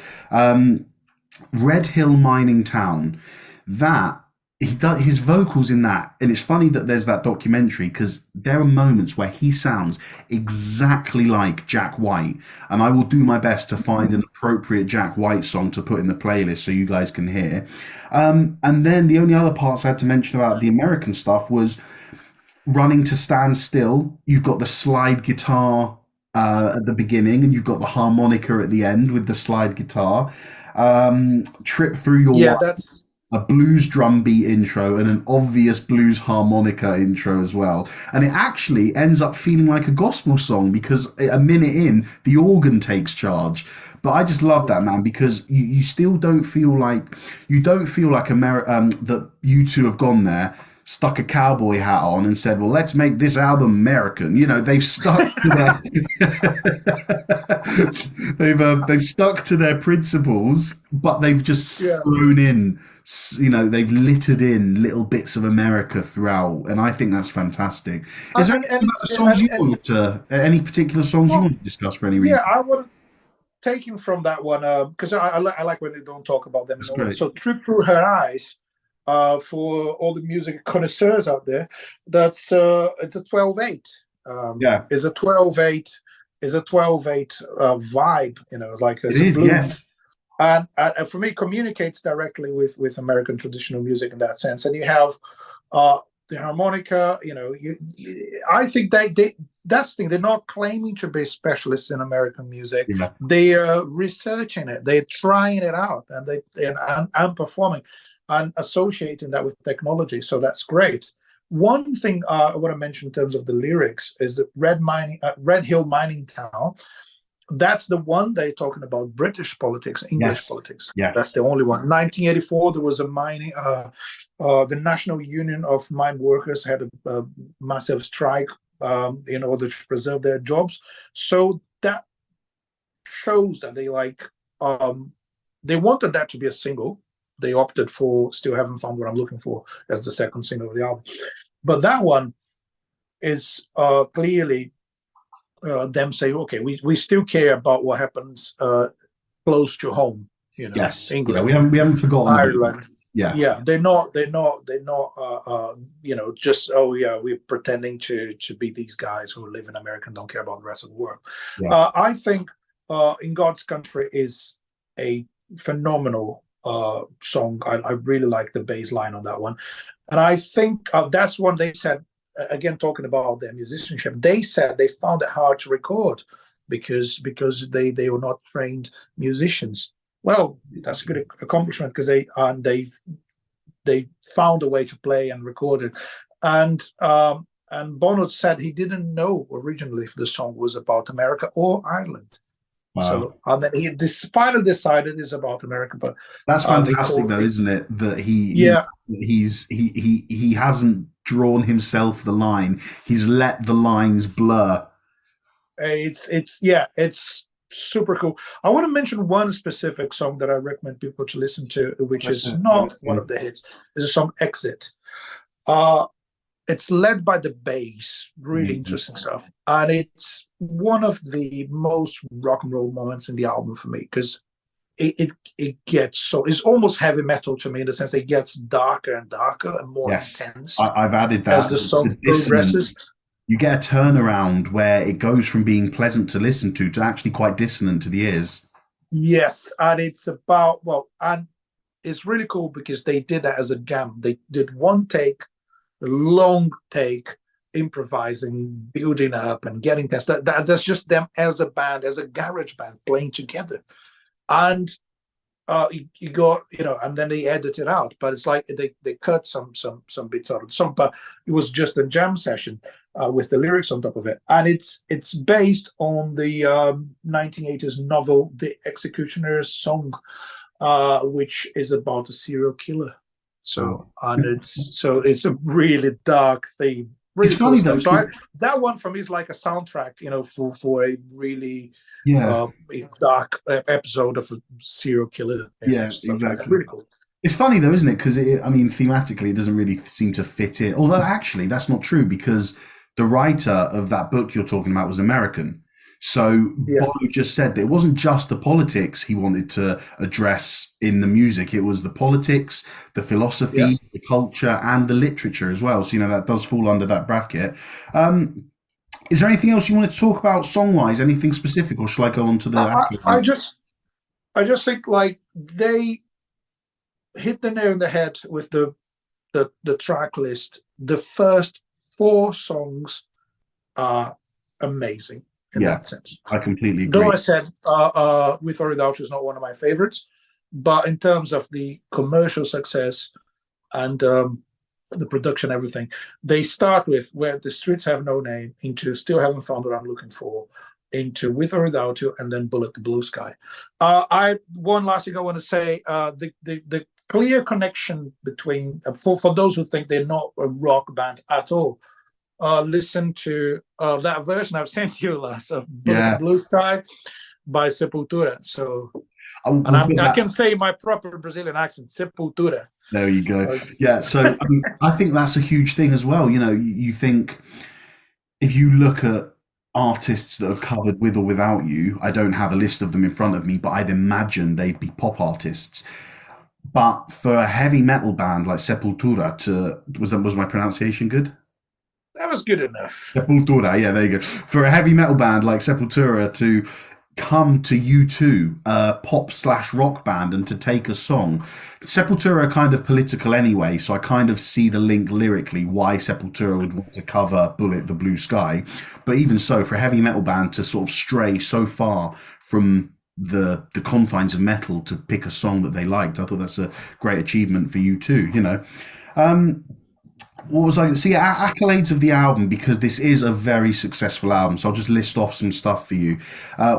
Speaker 1: Red Hill Mining Town, that he does his vocals in that, and it's funny that there's that documentary because there are moments where he sounds exactly like Jack White, and I will do my best to find an appropriate Jack White song to put in the playlist so you guys can hear. And then the only other parts I had to mention about the American stuff was Running to Stand Still. You've got the slide guitar at the beginning, and you've got the harmonica at the end with the slide guitar. Trip Through Your
Speaker 2: Yeah,
Speaker 1: Wires. a blues drum beat intro and an obvious blues harmonica intro as well. And it actually ends up feeling like a gospel song because a minute in, the organ takes charge. But I just love that, man, because you still don't feel like that you two have gone there, stuck a cowboy hat on, and said, "Well, let's make this album American." You know, they've stuck to their they've stuck to their principles, but they've just
Speaker 2: Yeah,
Speaker 1: thrown in, they've littered in little bits of America throughout, and I think that's fantastic. Is there anything
Speaker 2: and
Speaker 1: about
Speaker 2: it's
Speaker 1: the songs you
Speaker 2: and
Speaker 1: wanted to, any particular songs you
Speaker 2: well,
Speaker 1: want to discuss for any
Speaker 2: yeah,
Speaker 1: reason?
Speaker 2: I want to take him from that one because I like when they don't talk about them in
Speaker 1: That's
Speaker 2: order.
Speaker 1: great.
Speaker 2: So, "Trip Through Her Eyes," for all the music connoisseurs out there, that's it's a 12/8.
Speaker 1: Yeah,
Speaker 2: Is a 12/8 is a 12/8 vibe. Like
Speaker 1: it
Speaker 2: it's a
Speaker 1: is.
Speaker 2: blues,
Speaker 1: Yes,
Speaker 2: and for me communicates directly with American traditional music in that sense. And you have uh, the harmonica. I think that's the thing. They're not claiming to be specialists in American music.
Speaker 1: yeah,
Speaker 2: They are researching it. They're trying it out, and performing and associating that with technology. So that's great. One thing I want to mention in terms of the lyrics is that Red Hill Mining Town. That's the one they're talking about British politics, English
Speaker 1: yes,
Speaker 2: politics. That's
Speaker 1: yes.
Speaker 2: the only one. 1984, there was a the National Union of Mine Workers had a massive strike in order to preserve their jobs. So that shows that they wanted that to be a single. They opted for "Still Haven't Found What I'm Looking For" as the second single of the album. But that one is clearly them saying, okay, we still care about what happens close to home,
Speaker 1: Yes, yeah,
Speaker 2: England,
Speaker 1: we haven't forgotten about that.
Speaker 2: Ireland.
Speaker 1: Yeah,
Speaker 2: Yeah, they're not just, oh yeah, we're pretending to be these guys who live in America and don't care about the rest of the world.
Speaker 1: yeah,
Speaker 2: I think "In God's Country" is a phenomenal song. I really like the bass line on that one. And I think that's one they said, again, talking about their musicianship, they said they found it hard to record because they were not trained musicians. Well, that's a good accomplishment because they found a way to play and record it. And Bono said he didn't know originally if the song was about America or Ireland.
Speaker 1: wow.
Speaker 2: So and then he despite decided it's about America, but
Speaker 1: That's
Speaker 2: they
Speaker 1: fantastic,
Speaker 2: called
Speaker 1: though,
Speaker 2: it.
Speaker 1: isn't it? That
Speaker 2: Yeah,
Speaker 1: he hasn't drawn himself the line. He's let the lines blur.
Speaker 2: it's super cool. I want to mention one specific song that I recommend people to listen to, which
Speaker 1: That's
Speaker 2: is
Speaker 1: it.
Speaker 2: not one of the hits. Is a song "Exit." Uh, it's led by the bass, really
Speaker 1: Amazing.
Speaker 2: interesting stuff, and it's one of the most rock and roll moments in the album for me because it gets so it's almost heavy metal to me in the sense it gets darker and darker and more
Speaker 1: Yes,
Speaker 2: intense
Speaker 1: I've added
Speaker 2: as
Speaker 1: that.
Speaker 2: the
Speaker 1: The
Speaker 2: song progresses.
Speaker 1: dissonance. You get a turnaround where it goes from being pleasant to listen to actually quite dissonant to the ears.
Speaker 2: Yes, and it's about and it's really cool because they did that as a jam. They did one take, a long take, improvising, building up, and getting past that's just them as a band, as a garage band playing together. And you got and then they edit it out, but it's like they cut some bits out of the song, but it was just a jam session with the lyrics on top of it, and it's based on the 1980s novel The Executioner's Song, which is about a serial killer.
Speaker 1: Wow.
Speaker 2: It's a really dark theme,
Speaker 1: It's
Speaker 2: really cool
Speaker 1: funny though,
Speaker 2: stuff. So
Speaker 1: because
Speaker 2: that one for me is like a soundtrack, for a really
Speaker 1: yeah,
Speaker 2: a dark episode of a serial killer,
Speaker 1: yeah,
Speaker 2: stuff like that.
Speaker 1: exactly.
Speaker 2: Really cool.
Speaker 1: It's funny though, isn't it? Because I mean, thematically, it doesn't really seem to fit in. Although actually, that's not true because the writer of that book you're talking about was American. So
Speaker 2: Yeah,
Speaker 1: Bono just said that it wasn't just the politics he wanted to address in the music. It was the politics, the
Speaker 2: yeah.
Speaker 1: philosophy, the culture, and the literature as well. So that does fall under that bracket. Is there anything else you want to talk about song-wise? Anything specific, or shall I go on to the
Speaker 2: I,
Speaker 1: actual
Speaker 2: I I
Speaker 1: ones?
Speaker 2: just think like they hit the nail on the head with the track list. The first four songs are amazing in
Speaker 1: Yeah,
Speaker 2: that sense.
Speaker 1: I completely
Speaker 2: Though
Speaker 1: agree.
Speaker 2: I said "With or Without You" is not one of my favorites, But in terms of the commercial success and the production, everything, they start with Where the Streets Have No Name, into Still Haven't Found What I'm Looking For, into With or Without You, and then Bullet the Blue Sky. I One last thing I want to say: the clear connection between, for those who think they're not a rock band at all, listen to that version I've sent you last of Bullet the
Speaker 1: Yeah.
Speaker 2: Blue Sky by Sepultura. So, and
Speaker 1: We'll put
Speaker 2: I
Speaker 1: that.
Speaker 2: can say my proper Brazilian accent, Sepultura.
Speaker 1: There you go.
Speaker 2: Uh,
Speaker 1: Yeah. So I mean, I think that's a huge thing as well. You think if you look at artists that have covered With or Without You, I don't have a list of them in front of me, but I'd imagine they'd be pop artists. But for a heavy metal band like Sepultura to was my pronunciation good?
Speaker 2: that was good enough.
Speaker 1: Sepultura, yeah, there you go. For a heavy metal band like Sepultura to come to U2, a pop slash rock band, and to take a song. Sepultura are kind of political anyway, so I kind of see the link lyrically why Sepultura would want to cover Bullet the Blue Sky. But even so, for a heavy metal band to sort of stray so far from the confines of metal to pick a song that they liked, I thought that's a great achievement for U2. Um, what was I see accolades of the album, because this is a very successful album, so I'll just list off some stuff for you.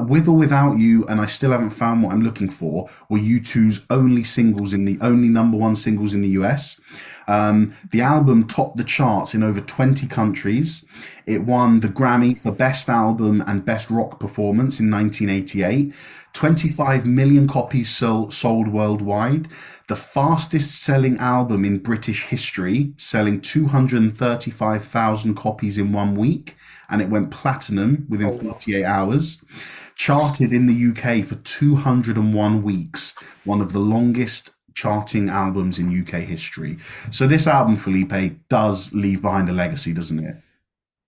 Speaker 1: With or Without You and I Still Haven't Found What I'm Looking For were U2's only number one singles in the US. The album topped the charts in over 20 countries. It won the Grammy for Best Album and Best Rock Performance in 1988. 25 million copies sold worldwide. The fastest selling album in British history, selling 235,000 copies in 1 week, and it went platinum within
Speaker 2: Oh, wow.
Speaker 1: 48 hours. Charted in the UK for 201 weeks, one of the longest charting albums in UK history. So this album, Felipe, does leave behind a legacy, doesn't it?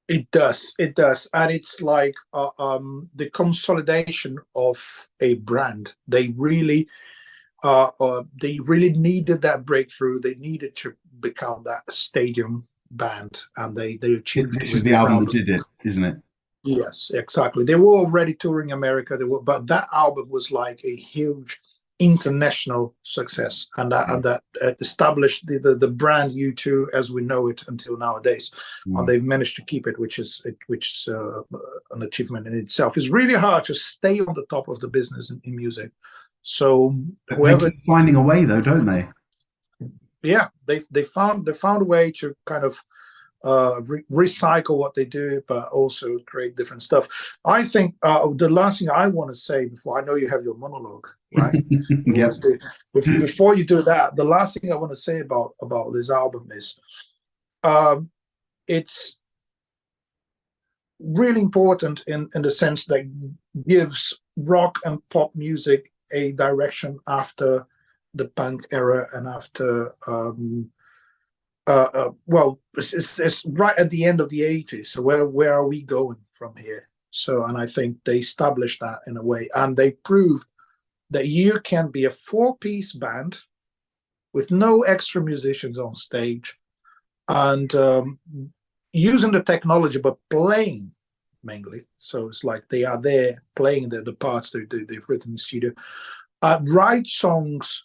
Speaker 2: It does. It does. And it's like the consolidation of a brand. They really needed that breakthrough. They needed to become that stadium band, and they achieved it
Speaker 1: This is
Speaker 2: with
Speaker 1: the
Speaker 2: this
Speaker 1: album that
Speaker 2: album.
Speaker 1: did it, isn't it?
Speaker 2: Yes, exactly. They were already touring America. But that album was like a huge international success, and that established the brand U2 as we know it until nowadays. And
Speaker 1: Mm.
Speaker 2: they've managed to keep it, which is an achievement in itself. It's really hard to stay on the top of the business in music. So
Speaker 1: They
Speaker 2: whoever,
Speaker 1: keep finding a way, though, don't they?
Speaker 2: yeah, they found a way to kind of recycle what they do, but also create different stuff. I think the last thing I want to say before, I know you have your monologue, right? You
Speaker 1: Yep.
Speaker 2: always do. Before you do that, the last thing I want to say about this album is um, it's really important in the sense that gives rock and pop music a direction after the punk era and after well, it's right at the end of the 80s. So where are we going from here? So, and I think they established that in a way, and they proved that you can be a four-piece band with no extra musicians on stage, and using the technology but playing mainly. So it's like they are there playing the parts they've written in the studio, write songs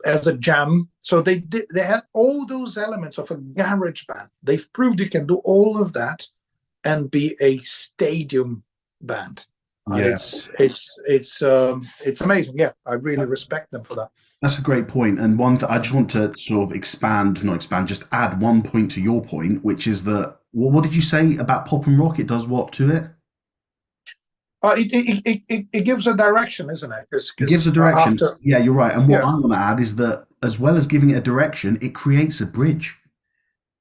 Speaker 2: as a jam. So they had all those elements of a garage band. They've proved you can do all of that and be a stadium band. And
Speaker 1: Yeah.
Speaker 2: it's amazing. Yeah, I really respect them for that.
Speaker 1: That's a great point. And I just want to sort of not expand, just add one point to your point, which is that, what did you say about pop and rock? It does what to it?
Speaker 2: It gives a direction, isn't it?
Speaker 1: It gives
Speaker 2: Because
Speaker 1: a direction.
Speaker 2: after,
Speaker 1: Yeah, you're right. And what
Speaker 2: yeah,
Speaker 1: I want to add is that, as well as giving it a direction, it creates a bridge.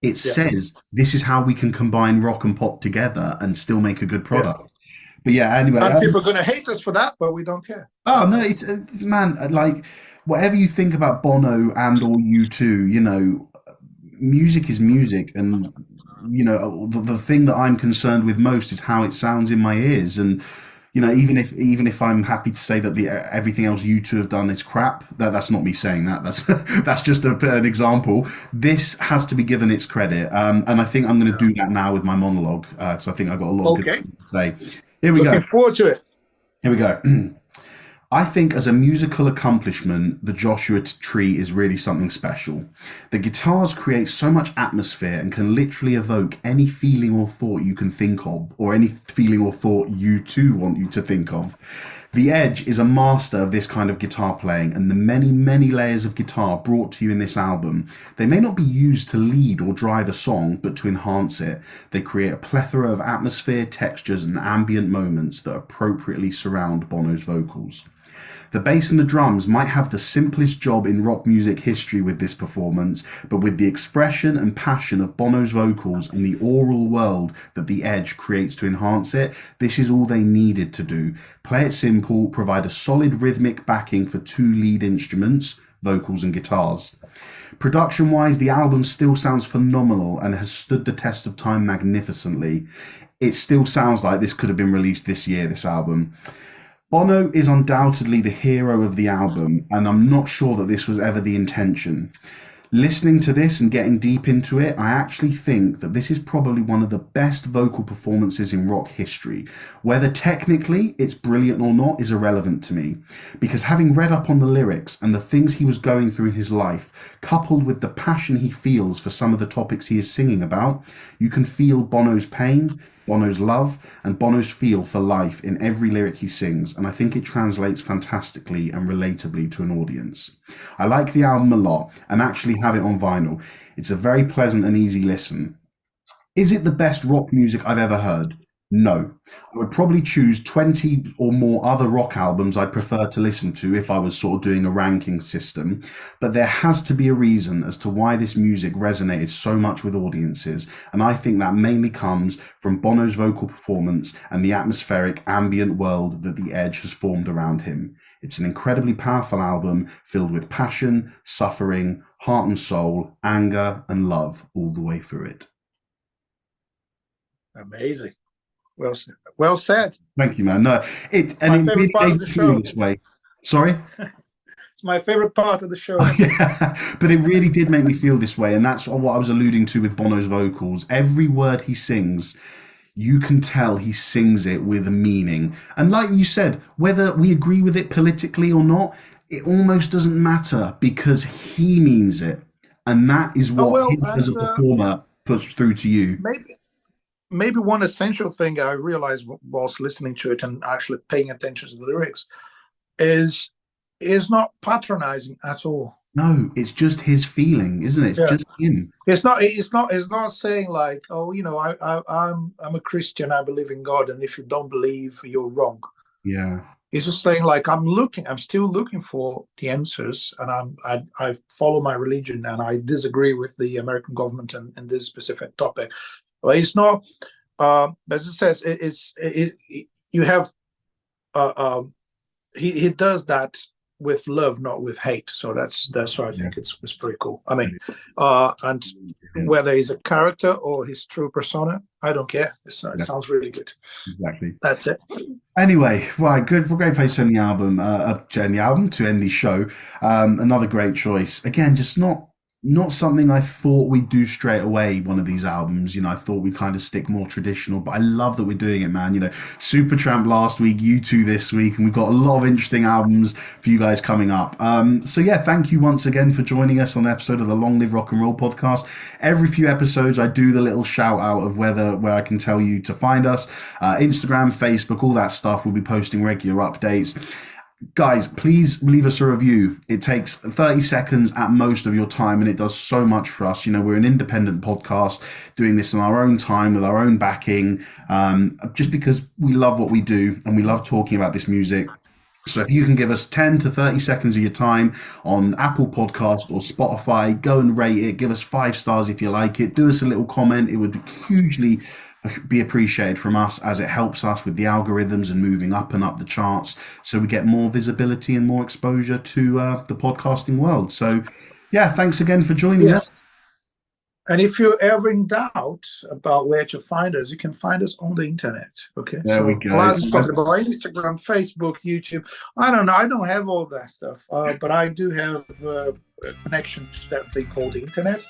Speaker 1: It
Speaker 2: yeah,
Speaker 1: says this is how we can combine rock and pop together and still make a good
Speaker 2: yeah.
Speaker 1: product. But yeah, anyway.
Speaker 2: And people are going to hate us for that, but we don't care.
Speaker 1: Oh no, it's man, like whatever you think about Bono and or U2, music is music, and the thing that I'm concerned with most is how it sounds in my ears. And even if I'm happy to say that the everything else U2 have done is crap, that's not me saying that. That's that's just an example. This has to be given its credit, and I think I'm going to do that now with my monologue, because I think I've got a lot of good
Speaker 2: Okay,
Speaker 1: things to say. Here we go.
Speaker 2: looking forward to it.
Speaker 1: Here we go. I think as a musical accomplishment, the Joshua Tree is really something special. The guitars create so much atmosphere and can literally evoke any feeling or thought you can think of, or any feeling or thought U2 want you to think of. The Edge is a master of this kind of guitar playing, and the many, many layers of guitar brought to you in this album, they may not be used to lead or drive a song, but to enhance it. They create a plethora of atmosphere, textures, and ambient moments that appropriately surround Bono's vocals. The bass and the drums might have the simplest job in rock music history with this performance, but with the expression and passion of Bono's vocals and the aural world that The Edge creates to enhance it, this is all they needed to do. Play it simple, provide a solid rhythmic backing for two lead instruments, vocals and guitars. Production-wise, the album still sounds phenomenal and has stood the test of time magnificently. It still sounds like this could have been released this year, this album. Bono is undoubtedly the hero of the album, and I'm not sure that this was ever the intention. Listening to this and getting deep into it, I actually think that this is probably one of the best vocal performances in rock history. Whether technically it's brilliant or not is irrelevant to me, because having read up on the lyrics and the things he was going through in his life, coupled with the passion he feels for some of the topics he is singing about, you can feel Bono's pain, Bono's love, and Bono's feel for life in every lyric he sings, and I think it translates fantastically and relatably to an audience. I like the album a lot and actually have it on vinyl. It's a very pleasant and easy listen. Is it the best rock music I've ever heard? No. I would probably choose 20 or more other rock albums I'd prefer to listen to if I was sort of doing a ranking system, but there has to be a reason as to why this music resonated so much with audiences, and I think that mainly comes from Bono's vocal performance and the atmospheric ambient world that The Edge has formed around him. It's an incredibly powerful album filled with passion, suffering, heart and soul, anger and love all the way through it.
Speaker 2: Amazing. Well said.
Speaker 1: Thank you, man. No, it
Speaker 2: my
Speaker 1: and it
Speaker 2: favorite
Speaker 1: really
Speaker 2: part of
Speaker 1: made
Speaker 2: the
Speaker 1: me feel
Speaker 2: show.
Speaker 1: this way. Sorry?
Speaker 2: It's my favorite part of the show.
Speaker 1: Yeah, but it really did make me feel this way, and that's what I was alluding to with Bono's vocals. Every word he sings, you can tell he sings it with a meaning. And like you said, whether we agree with it politically or not, it almost doesn't matter because he means it. And that is what him as a performer puts through to you.
Speaker 2: Maybe one essential thing I realized whilst listening to it and actually paying attention to the lyrics is not patronizing at all.
Speaker 1: No, it's just his feeling, isn't it? It's just him.
Speaker 2: It's not saying like, oh, you know, I'm a Christian, I believe in God, and if you don't believe, you're wrong.
Speaker 1: Yeah.
Speaker 2: It's just saying like I'm still looking for the answers, and I follow my religion, and I disagree with the American government in this specific topic. But it's not, as it says, you have, he does that with love, not with hate. So that's why I think it's pretty cool. I mean, and whether he's a character or his true persona, I don't care. It sounds really good.
Speaker 1: Exactly.
Speaker 2: That's it.
Speaker 1: Anyway, right, good, great place to end the album. To end the show. Another great choice. Again, just not something I thought we'd do straight away, one of these albums. You know, I thought we'd kind of stick more traditional, but I love that we're doing it, man. You know, Supertramp last week, U2 this week, and we've got a lot of interesting albums for you guys coming up. So yeah, thank you once again for joining us on an episode of the Long Live Rock and Roll podcast. Every few episodes, I do the little shout out of where I can tell you to find us. Instagram, Facebook, all that stuff. We'll be posting regular updates. Guys, please leave us a review. It takes 30 seconds at most of your time, and it does so much for us. You know, we're an independent podcast doing this in our own time with our own backing, just because we love what we do and we love talking about this music. So if you can give us 10 to 30 seconds of your time on Apple Podcast or Spotify, go and rate it. Give us 5 stars if you like it. Do us a little comment. It would hugely be appreciated from us, as it helps us with the algorithms and moving up and up the charts, so we get more visibility and more exposure to the podcasting world. So yeah, thanks again for joining us.
Speaker 2: And if you're ever in doubt about where to find us, you can find us on the internet. Okay.
Speaker 1: There we go.
Speaker 2: Let's talk about Instagram, Facebook, YouTube. I don't know. I don't have all that stuff, but I do have a connection to that thing called the internet.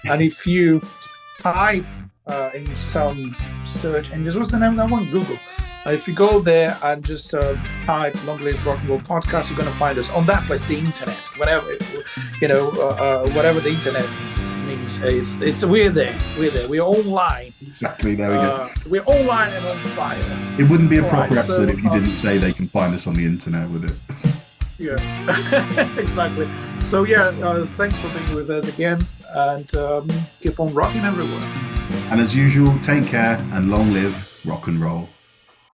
Speaker 2: And if you type in some search engines, what's the name of that one? Google. If you go there and just type "Long Live Rock and Roll Podcast," you're going to find us on that place, the internet. Whenever whatever the internet means, it's we're there. We're online.
Speaker 1: Exactly. There we go.
Speaker 2: We're online and on fire.
Speaker 1: It wouldn't be a proper episode if you didn't say they can find us on the internet, would it?
Speaker 2: Yeah, exactly. So yeah, thanks for being with us again, and keep on rocking, everyone.
Speaker 1: And as usual, take care and long live rock and roll.